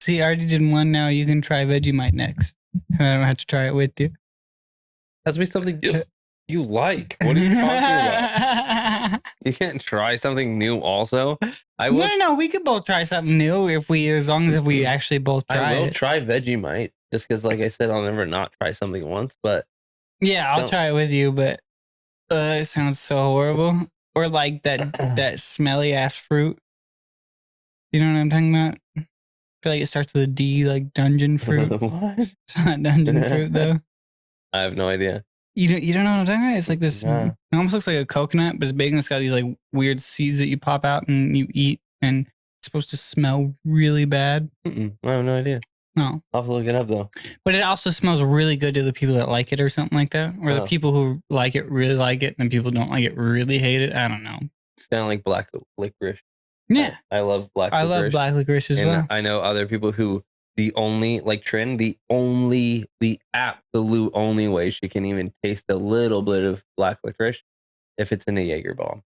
See, I already did one. Now you can try Vegemite next. And I don't have to try it with you. Has to be something you like. What are you talking about? You can't try something new also? No, we could both try something new as long as we actually both try it. I will try Vegemite just because, like I said, I'll never not try something once, but... Yeah, I'll try it with you, but it sounds so horrible. Or like that smelly ass fruit. You know what I'm talking about? I feel like it starts with a D, like dungeon fruit. What? It's not dungeon fruit though. I have no idea. You don't know what I'm talking about? It's like this. Nah. It almost looks like a coconut, but it's big and it's got these like weird seeds that you pop out and you eat, and it's supposed to smell really bad. I have no idea. No, I'll have to look it up though. But it also smells really good to the people that like it, or something like that. Or the people who like it really like it, and people who don't like it really hate it. I don't know. It's kind of like black licorice. Yeah, I love black licorice. I love black licorice as well. I know other people who the absolute only way she can even taste a little bit of black licorice if it's in a Jaeger bomb.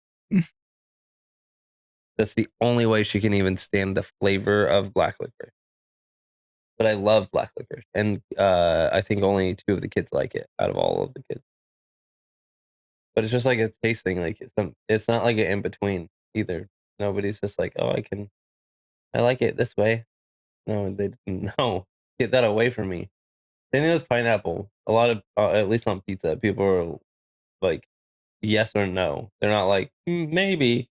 That's the only way she can even stand the flavor of black licorice. But I love black licorice, and I think only 2 of the kids like it out of all of the kids. But it's just like a taste thing. Like it's not like an in between either. Nobody's just like, oh, I like it this way. No, get that away from me. Same thing with pineapple. A lot of, at least on pizza, people are like, yes or no. They're not like, maybe.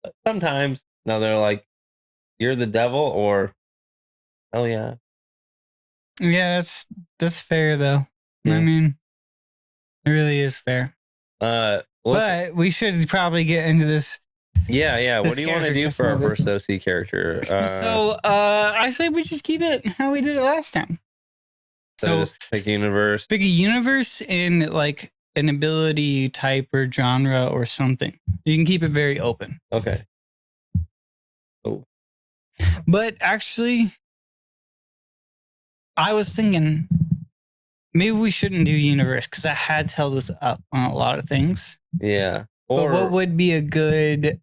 But sometimes. No, they're like, you're the devil or, hell yeah. Yeah, that's fair though. Yeah. I mean, it really is fair. But we should probably get into this. Yeah. What do you want to do for our first OC character? I say we just keep it how we did it last time. So just pick universe. pick a universe and like an ability type or genre or something. You can keep it very open. Okay. Oh. But actually, I was thinking maybe we shouldn't do universe because that has held us up on a lot of things. Yeah. But what would be a good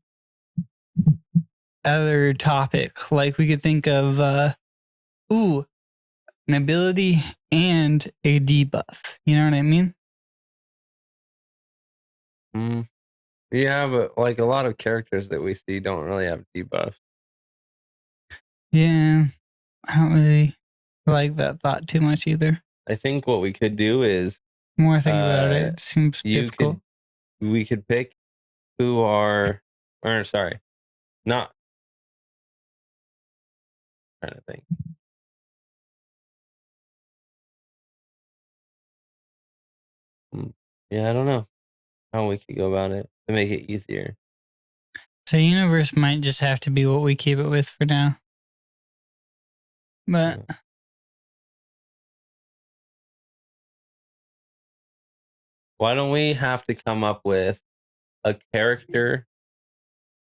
other topic? Like we could think of, an ability and a debuff. You know what I mean? Yeah, but like a lot of characters that we see don't really have debuffs. Yeah, I don't really like that thought too much either. I think what we could do is The more I think about it, it seems difficult. We could pick who are, or sorry, not trying to think. Yeah, I don't know how we could go about it to make it easier. So universe might just have to be what we keep it with for now. But why don't we have to come up with a character,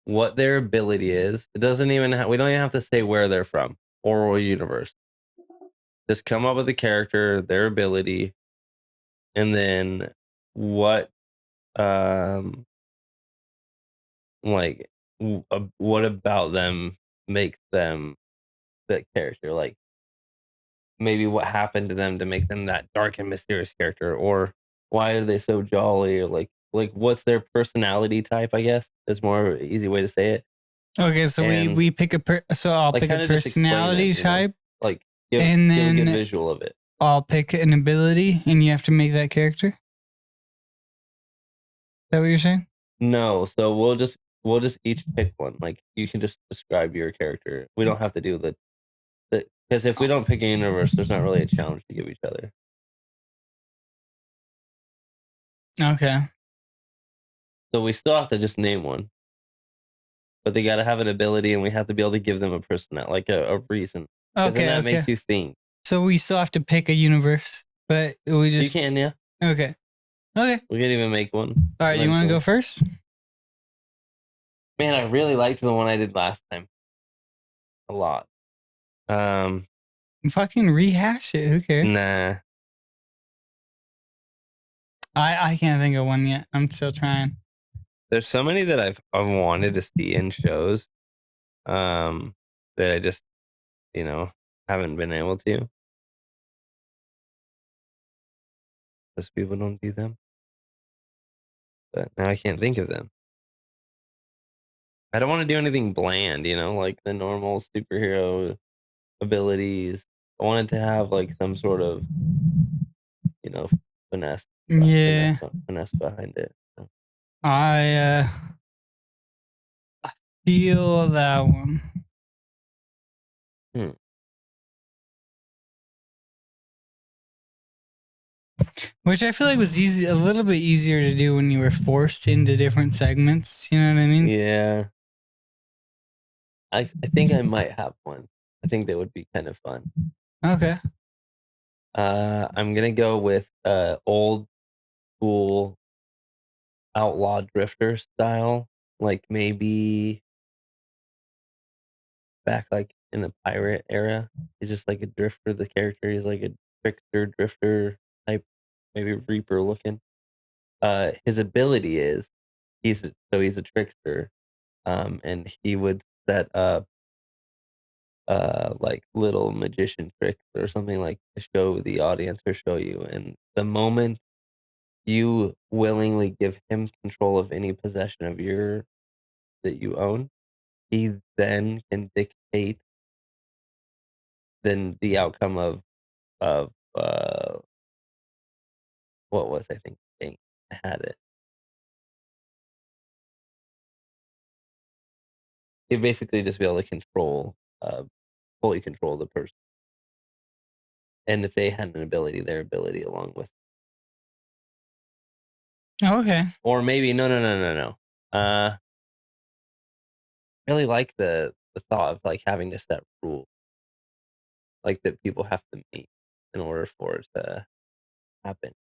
what their ability is? It doesn't even we don't even have to say where they're from or what universe. Just come up with a character, their ability, and then what like what about them makes them that character, like maybe what happened to them to make them that dark and mysterious character, or why are they so jolly, or like what's their personality type, I guess is more easy way to say it. okay, so we pick I'll like pick a personality type, like and then give a good visual of it. I'll pick an ability, and you have to make that character. Is that what you're saying? No, so we'll just each pick one. Like you can just describe your character. We don't have to do the because if we don't pick a universe, there's not really a challenge to give each other. Okay. So we still have to just name one, but they got to have an ability, and we have to be able to give them a personality, like a reason. Okay. That makes you think. So we still have to pick a universe, but we just You can, yeah. Okay. Okay. We can even make one. All right, you want to go first? Man, I really liked the one I did last time. A lot. Fucking rehash it. Who cares? Nah. I can't think of one yet. I'm still trying. There's so many that I've wanted to see in shows, that I just, haven't been able to. Because people don't do them. But now I can't think of them. I don't want to do anything bland, like the normal superhero abilities. I wanted to have like some sort of, finesse. Yeah. Finesse behind it. I feel that one. Which I feel like was a little bit easier to do when you were forced into different segments. You know what I mean? Yeah. I think I might have one. I think that would be kind of fun. Okay. I'm gonna go with old school outlaw drifter style, like maybe back like in the pirate era. He's just like a drifter. The character is like a trickster drifter type, maybe reaper looking. His ability is he's a trickster, and he would set up like little magician tricks or something, like to show the audience or show you. And the moment you willingly give him control of any possession of that you own, he then can dictate then the outcome of what was I think I had it. He'd basically just be able to control fully control the person. And if they had an ability, their ability along with. Oh, okay. Or maybe no. Really like the thought of like having to set rules, like that people have to meet. in order for it to happen.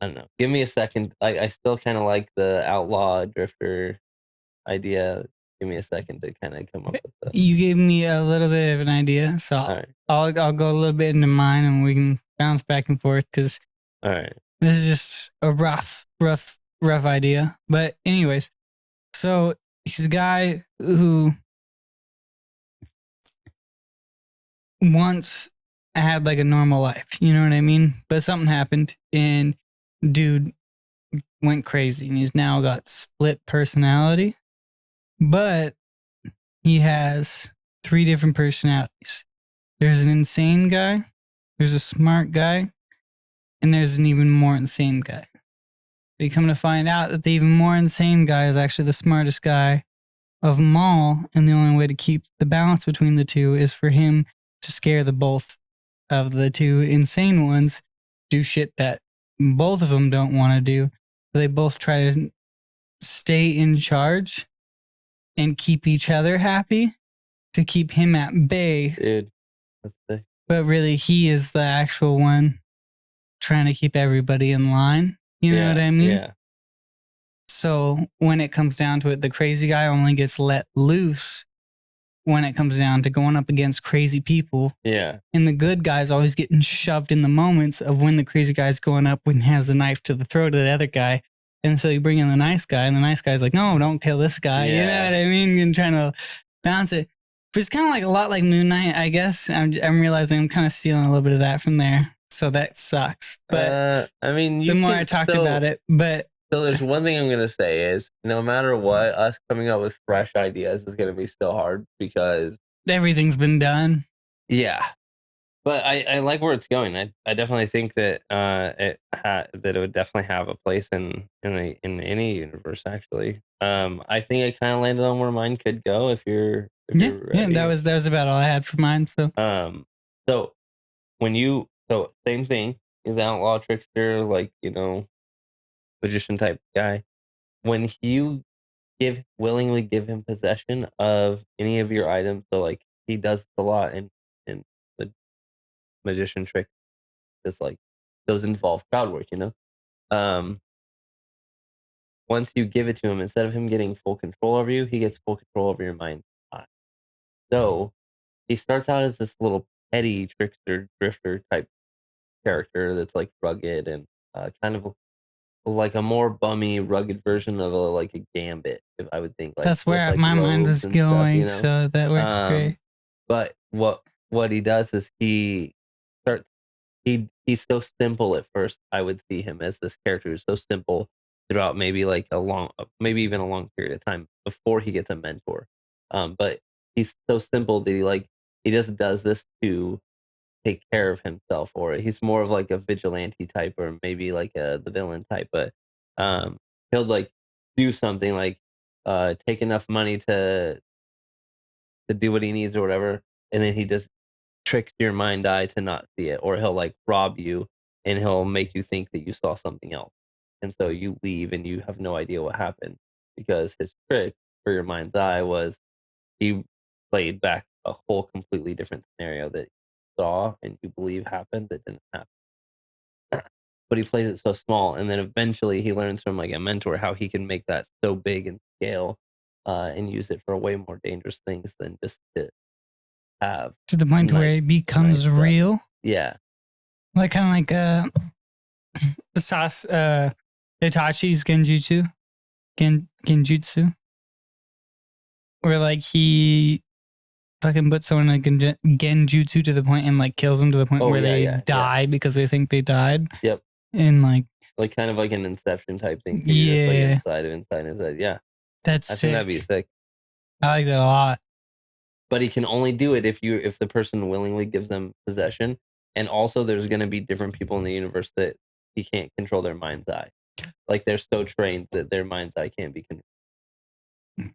I don't know. Give me a second. I still kind of like the outlaw drifter idea. Give me a second to kind of come up with that. You gave me a little bit of an idea, so All right. I'll go a little bit into mine, and we can bounce back and forth because All right. this is just a rough idea. But anyways, so he's a guy who once had like a normal life, you know what I mean? But something happened, and dude went crazy, and he's now got split personality. But he has 3 different personalities. There's an insane guy, there's a smart guy, and there's an even more insane guy. You come to find out that the even more insane guy is actually the smartest guy of them all, and the only way to keep the balance between the two is for him to scare the both of the 2 insane ones, do shit that both of them don't want to do. They both try to stay in charge and keep each other happy to keep him at bay. Dude, that's sick. But really, he is the actual one trying to keep everybody in line. You know what I mean? Yeah. So when it comes down to it, the crazy guy only gets let loose when it comes down to going up against crazy people. Yeah. And the good guy's always getting shoved in the moments of when the crazy guy's going up when he has a knife to the throat of the other guy. And so you bring in the nice guy, and the nice guy's like, no, don't kill this guy. You know what I mean? And trying to balance it. But it's kind of like a lot like Moon Knight, I guess. I'm realizing I'm kind of stealing a little bit of that from there. So that sucks. But I mean, the more I talked about it, but so there's one thing I'm gonna say is no matter what, us coming up with fresh ideas is gonna be so hard because everything's been done. Yeah, but I like where it's going. I definitely think that that it would definitely have a place in any universe. Actually, I think I kind of landed on where mine could go. If you're ready. That was about all I had for mine. So so same thing. He's an outlaw trickster, like magician type guy. When you willingly give him possession of any of your items, so like he does a lot in the magician trick, just like those involve crowd work, once you give it to him, instead of him getting full control over you, he gets full control over your mind. So he starts out as this little petty trickster drifter type character that's like rugged and kind of like a more bummy, rugged version of a Gambit, if I would think. Like, that's where my mind was going, so that works great. But what he does is he's so simple at first. I would see him as this character who's so simple throughout maybe even a long period of time before he gets a mentor. But he's so simple that he just does this to take care of himself, or he's more of like a vigilante type, or maybe like the villain type. But he'll like do something like take enough money to do what he needs or whatever, and then he just tricks your mind eye to not see it, or he'll like rob you and he'll make you think that you saw something else, and so you leave and you have no idea what happened because his trick for your mind's eye was he played back a whole completely different scenario that saw and you believe happened that didn't happen. But he plays it so small, and then eventually he learns from like a mentor how he can make that so big in scale and use it for way more dangerous things than just to have to the point where it becomes real. Yeah, like kind of like Itachi's genjutsu, where like he fucking put someone in like genjutsu to the point and like kills them to the point where they die because they think they died. Yep. And like kind of like an Inception type thing. Too. Yeah. Just like inside. Yeah. That's I sick. think that'd be sick. I like that a lot. But he can only do it if the person willingly gives them possession. And also there's going to be different people in the universe that he can't control their mind's eye. Like they're so trained that their mind's eye can't be controlled.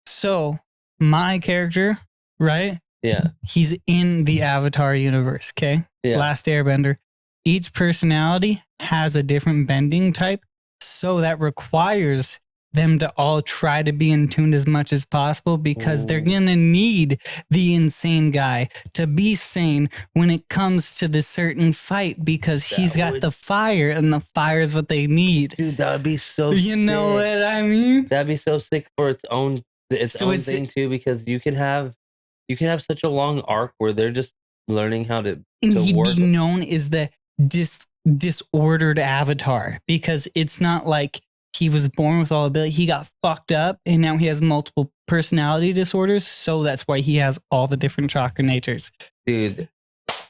So my character, right? Yeah. He's in the Avatar universe, okay? Yeah. Last Airbender. Each personality has a different bending type, so that requires them to all try to be in tune as much as possible because they're going to need the insane guy to be sane when it comes to the certain fight because he's got the fire and the fire is what they need. Dude, that would be so sick. You know what I mean? That'd be so sick for its own thing too, because you can have such a long arc where they're just learning how to he'd work. be known as the disordered avatar because it's not like he was born with all ability. He got fucked up and now he has multiple personality disorders. So that's why he has all the different chakra natures. Dude,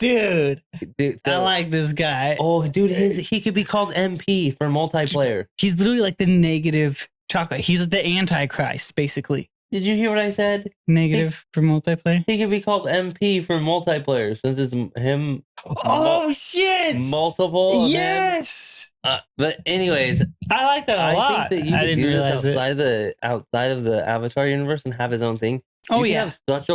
I so, like this guy. Oh, dude, he could be called MP for multiplayer. He's literally like the negative chakra. He's the Antichrist, basically. Did you hear what I said? Negative for multiplayer. He could be called MP for multiplayer since it's him. Oh shit! Multiple. Yes. But anyways, I like that a lot. I think that you could do this outside of the Avatar universe and have his own thing. Oh you yeah. Have such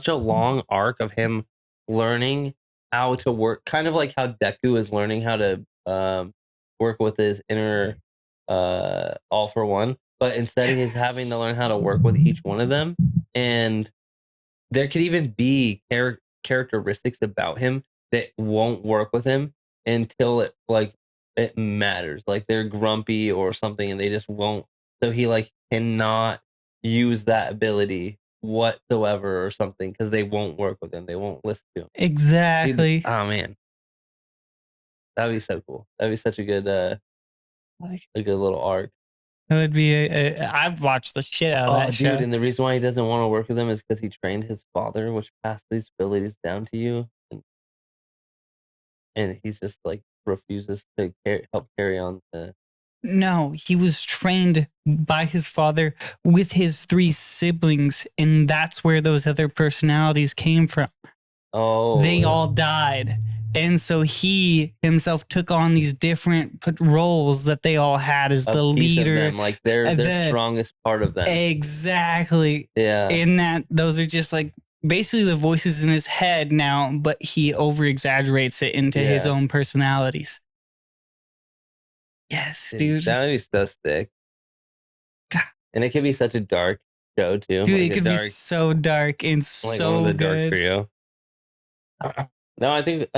a long arc of him learning how to work, kind of like how Deku is learning how to work with his inner all for one. But instead, he's having to learn how to work with each one of them. And there could even be characteristics about him that won't work with him until it matters. Like they're grumpy or something and they just won't. So he cannot use that ability whatsoever or something because they won't work with him. They won't listen to him. Exactly. Oh, man. That'd be so cool. That'd be such a good, a good little arc. It would be I've watched the shit out of that show. And the reason why he doesn't want to work with them is because he trained his father, which passed these abilities down to you, and he's just refuses to help carry on the. No, he was trained by his father with his 3 siblings, and that's where those other personalities came from. Oh, they all died. And so he himself took on these different roles that they all had as the leader. Like they're the strongest part of them. Exactly. Yeah. And those are just basically the voices in his head now, but he over exaggerates it into his own personalities. Yes, dude. That would be so sick. And it could be such a dark show too. Dude, it could be so dark and so one of the good. Dark trio. No, I think,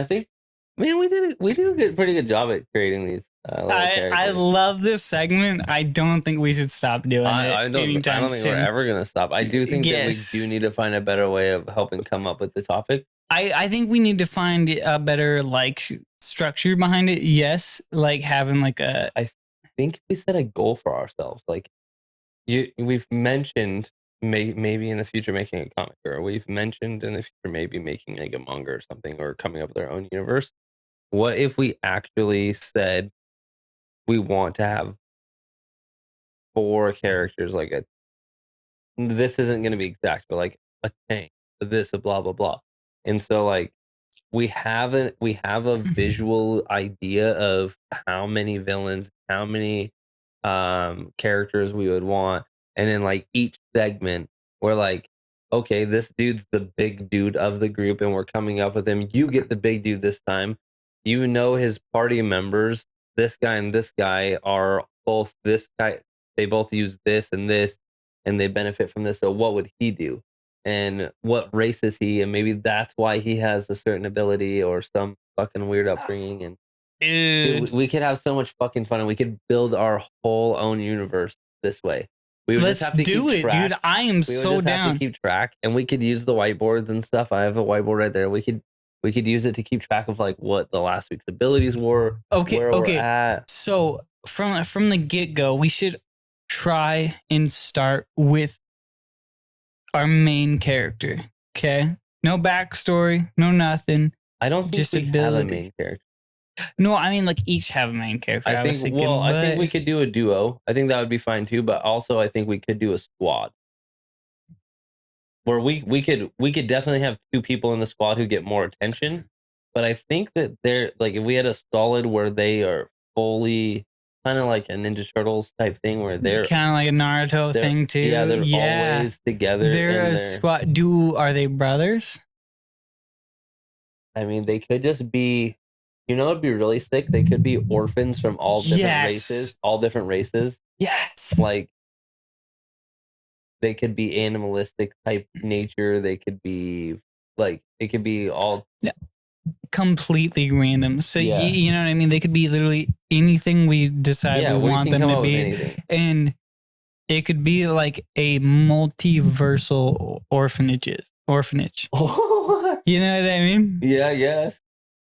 man, we did a pretty good job at creating these. I love this segment. I don't think we should stop doing it. I don't think we're ever gonna stop. I do think that we do need to find a better way of helping come up with the topic. I think we need to find a better structure behind it. Yes, having a. I think we set a goal for ourselves. We've mentioned. Maybe in the future making a comic, or we've mentioned in the future maybe making a manga or something, or coming up with our own universe. What if we actually said we want to have 4 characters, this isn't going to be exact, but a tank, this, a blah blah blah, and so we have a visual idea of how many villains, how many characters we would want. And then each segment, we're okay, this dude's the big dude of the group and we're coming up with him. You get the big dude this time. You know his party members, this guy and this guy are both this guy. They both use this and they benefit from this. So what would he do? And what race is he? And maybe that's why he has a certain ability or some fucking weird upbringing. And dude, we could have so much fucking fun and we could build our whole own universe this way. Let's do it, dude. I am so down. Have to keep track, and we could use the whiteboards and stuff. I have a whiteboard right there. We could use it to keep track of what the last week's abilities were. Okay. We're at. So from the get go, we should try and start with our main character. Okay, no backstory, no nothing. I don't think just we have a main character. No, I mean each have a main character. I think we could do a duo. I think that would be fine too. But also, I think we could do a squad where we could definitely have 2 people in the squad who get more attention. But I think that they're if we had a solid where they are fully kind of like a Ninja Turtles type thing where they're kind of like a Naruto thing too. Yeah, they're always together. They're a squad. Are they brothers? I mean, they could just be. You know, it'd be really sick. They could be orphans from all different races. All different races. Yes. Like, they could be animalistic type nature. They could be like, it could be all completely random. So Yeah. you know what I mean? They could be literally anything we decide yeah. we We want can them come to up with be. anything. And it could be like a multiversal orphanage. You know what I mean? Yeah. Yes.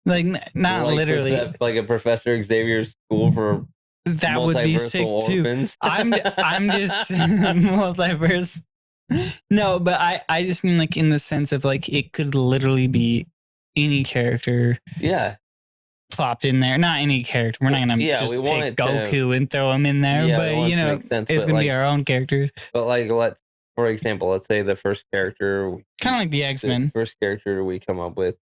Like not Like literally. like a Professor Xavier's school for That would be sick orphans. too. I'm just multiverse. No, but I just mean like in the sense of like it could literally be any character Yeah. plopped in there. Not any character. We're not gonna just we want pick it to- Goku and throw him in there. Yeah, we but want it you to know, make sense, it's but, gonna be like- our own character. But like, for example, let's say the first character, Kind of like the the X-Men. first character we come up with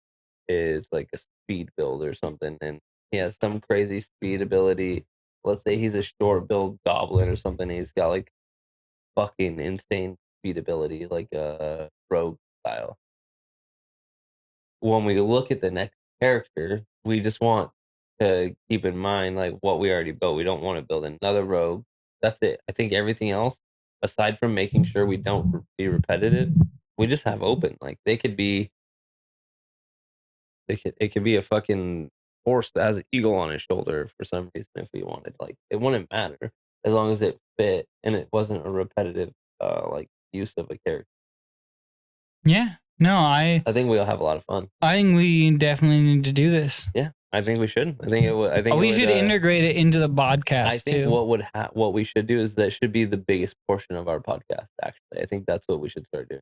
is like a speed build or something, and he has some crazy speed ability. Let's say he's a short build goblin or something. He's got like fucking insane speed ability, like a rogue style. When we look at the next character, we just want to keep in mind like what we already built. We don't want to build another rogue. That's it. I think everything else, aside from making sure we don't be repetitive, we just have open. Like it could be a fucking horse that has an eagle on his shoulder for some reason if we wanted. Like it wouldn't matter as long as it fit and it wasn't a repetitive like use of a character. Yeah. No, I think we'll have a lot of fun. I think we definitely need to do this. Yeah, I think we should. I think it would. I think we should integrate it into the podcast I think too. what we should do is that should be the biggest portion of our podcast. Actually, I think that's what we should start doing.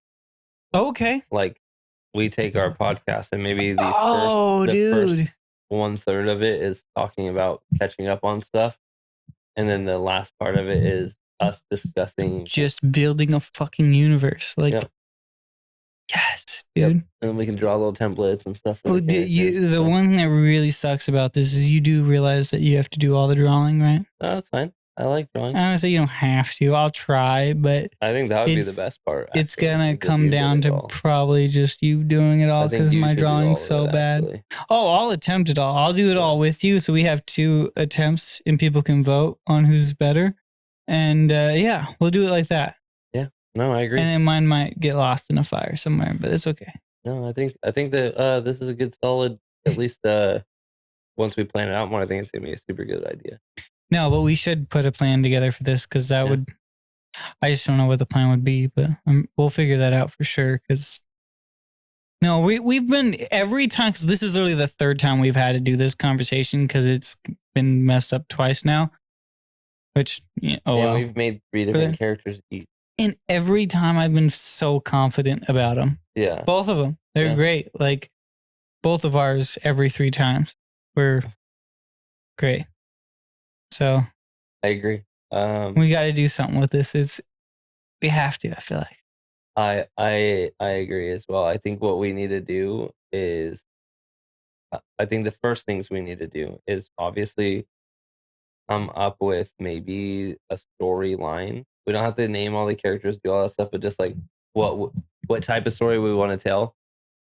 Okay. Like we take our podcast and maybe the dude. first 1/3 of it is talking about catching up on stuff, and then the last part of it is us discussing just building a fucking universe. Like, Yep. yes, dude. Yep. And then we can draw little templates and stuff. But the one thing that really sucks about this is you do realize that you have to do all the drawing, right? Oh, that's fine. I like drawing. I don't say you don't have to. I'll try, but I think that would be the best part. It's actually, gonna is if come you did down it to all. probably just you doing it all I think because you my should do all drawing's of so it, bad. actually. Oh, I'll attempt it all. I'll do it all with you, so we have 2 attempts, and people can vote on who's better. And yeah, we'll do it like that. No, I agree. And then mine might get lost in a fire somewhere, but it's okay. No, I think that this is a good solid. At least once we plan it out more, I think it's gonna be a super good idea. No, but we should put a plan together for this because that would. I just don't know what the plan would be, but we'll figure that out for sure. Because no, we've been every time because this is literally the 3rd time we've had to do this conversation because it's been messed up twice now. Which well. We've made 3 different characters each. And every time I've been so confident about them. Yeah, Both of them, they're great. Like both of ours, every 3 times were great. So I agree. we got to do something with this. We have to. I feel like. I agree as well. I think what we need to do is, I think the first things we need to do is obviously come up with maybe a storyline. We don't have to name all the characters, do all that stuff, but just like what type of story we want to tell.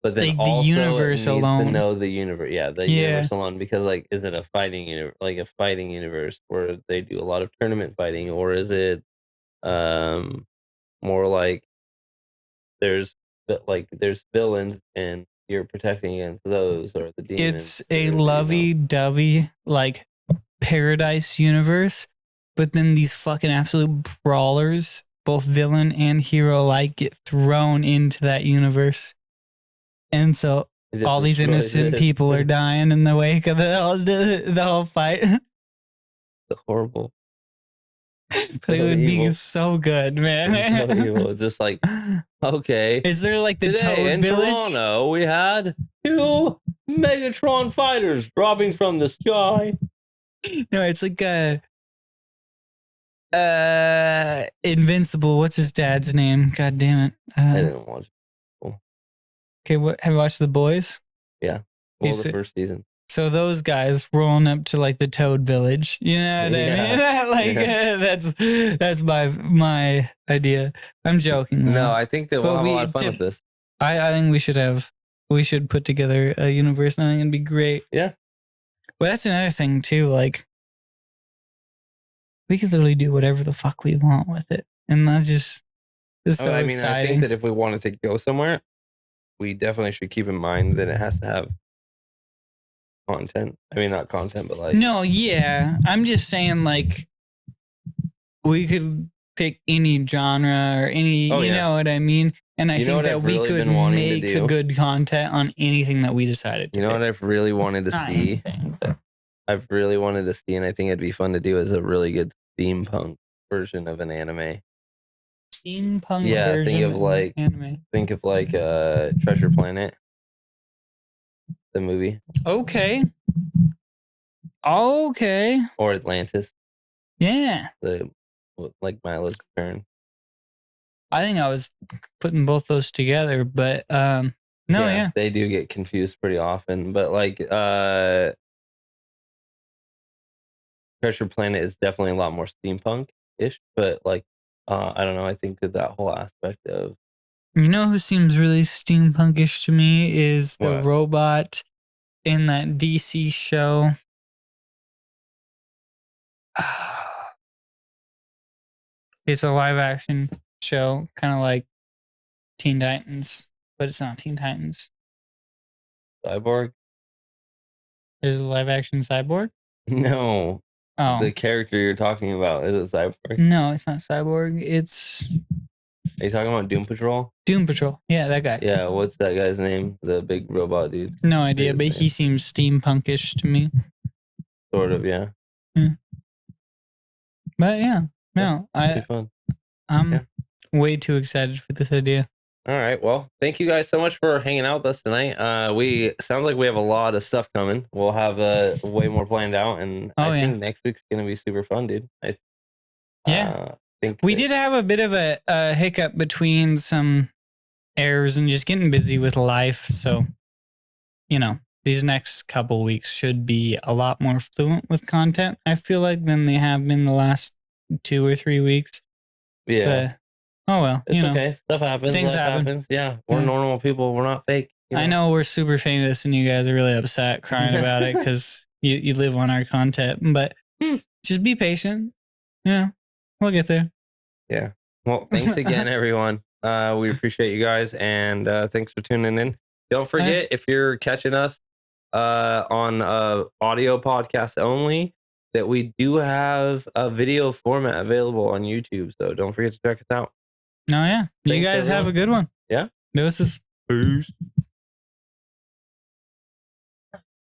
But then Like the also universe it needs alone. to know the universe. Yeah, the universe alone. Because like, is it a fighting universe, like a fighting universe where they do a lot of tournament fighting, or is it more like there's villains and you're protecting against those, or the demons? It's a lovey-dovey like paradise universe, but then these fucking absolute brawlers, both villain and hero alike, get thrown into that universe. And so It just all these destroys innocent it. people are dying in the wake of the whole fight. Horrible. But it would be evil. so good, man. It's so evil. It's just like, okay. Is there like the Today Toad in Village? Toronto, we had 2 Megatron fighters dropping from the sky. No, it's like Invincible. What's his dad's name? God damn it. I didn't watch it. Okay, what have you watched The Boys? Well, Is the it- first season. So those guys rolling up to like the Toad Village, you know what I mean? Like that's my idea. I'm joking. though. No, I think that we'll But have a we lot of fun did- with this. I think we should put together a universe, and I think it'd be great. Yeah. Well, that's another thing too. Like, we could literally do whatever the fuck we want with it, and that just is so I mean, exciting. I think that if we wanted to go somewhere, we definitely should keep in mind that it has to have content. I mean, not content, but like No, yeah, I'm just saying, like, we could pick any genre or any, Oh, you yeah. know what I mean? And I You know think what that I've we really could been wanting to make do? a good content on anything that we decided to you know pick. what I've really wanted to Not see. anything, but I've really wanted to see, and I think it'd be fun to do, is a really good steampunk version of an anime. steampunk Yeah, version of anime. think of like Treasure Planet, the movie, Okay, or Atlantis, yeah. like Milo's turn. I think I was putting both those together, but no, yeah. They do get confused pretty often, but like Treasure Planet is definitely a lot more steampunk-ish, but like I don't know, I think that whole aspect of You know who seems really steampunkish to me is the What? robot in that DC show. It's a live action show, kind of like Teen Titans, but it's not Teen Titans. Cyborg. Is it a live action Cyborg? No, Oh, the character you're talking about is it Cyborg? no, it's not Cyborg. It's Are you talking about Doom Patrol? Doom Patrol. Yeah, that guy. Yeah, what's that guy's name? The big robot dude. No idea, but his he seems steampunkish to me. Sort of, yeah. But yeah, no, It'd be fun. I'm Yeah. way too excited for this idea. All right. Well, thank you guys so much for hanging out with us tonight. We sounds like we have a lot of stuff coming. We'll have way more planned out, and I think next week's gonna be super fun, dude. Yeah. Think We did have a bit of a hiccup between some errors and just getting busy with life. So, you know, these next couple weeks should be a lot more fluent with content, I feel like, than they have been the last 2 or 3 weeks. Yeah. But, oh well, It's okay. Stuff happens. Things Life happen. happens. Yeah. We're Yeah. normal people. We're not fake. I know we're super famous and you guys are really upset crying about it because you live on our content, but just be patient. Yeah, we'll get there. Yeah. Well, thanks again, everyone. We appreciate you guys, and thanks for tuning in. Don't forget, if you're catching us on audio podcast only, that we do have a video format available on YouTube. So don't forget to check us out. No, yeah. You Thanks, guys have everyone. a good one. Yeah. Deuces. Peace.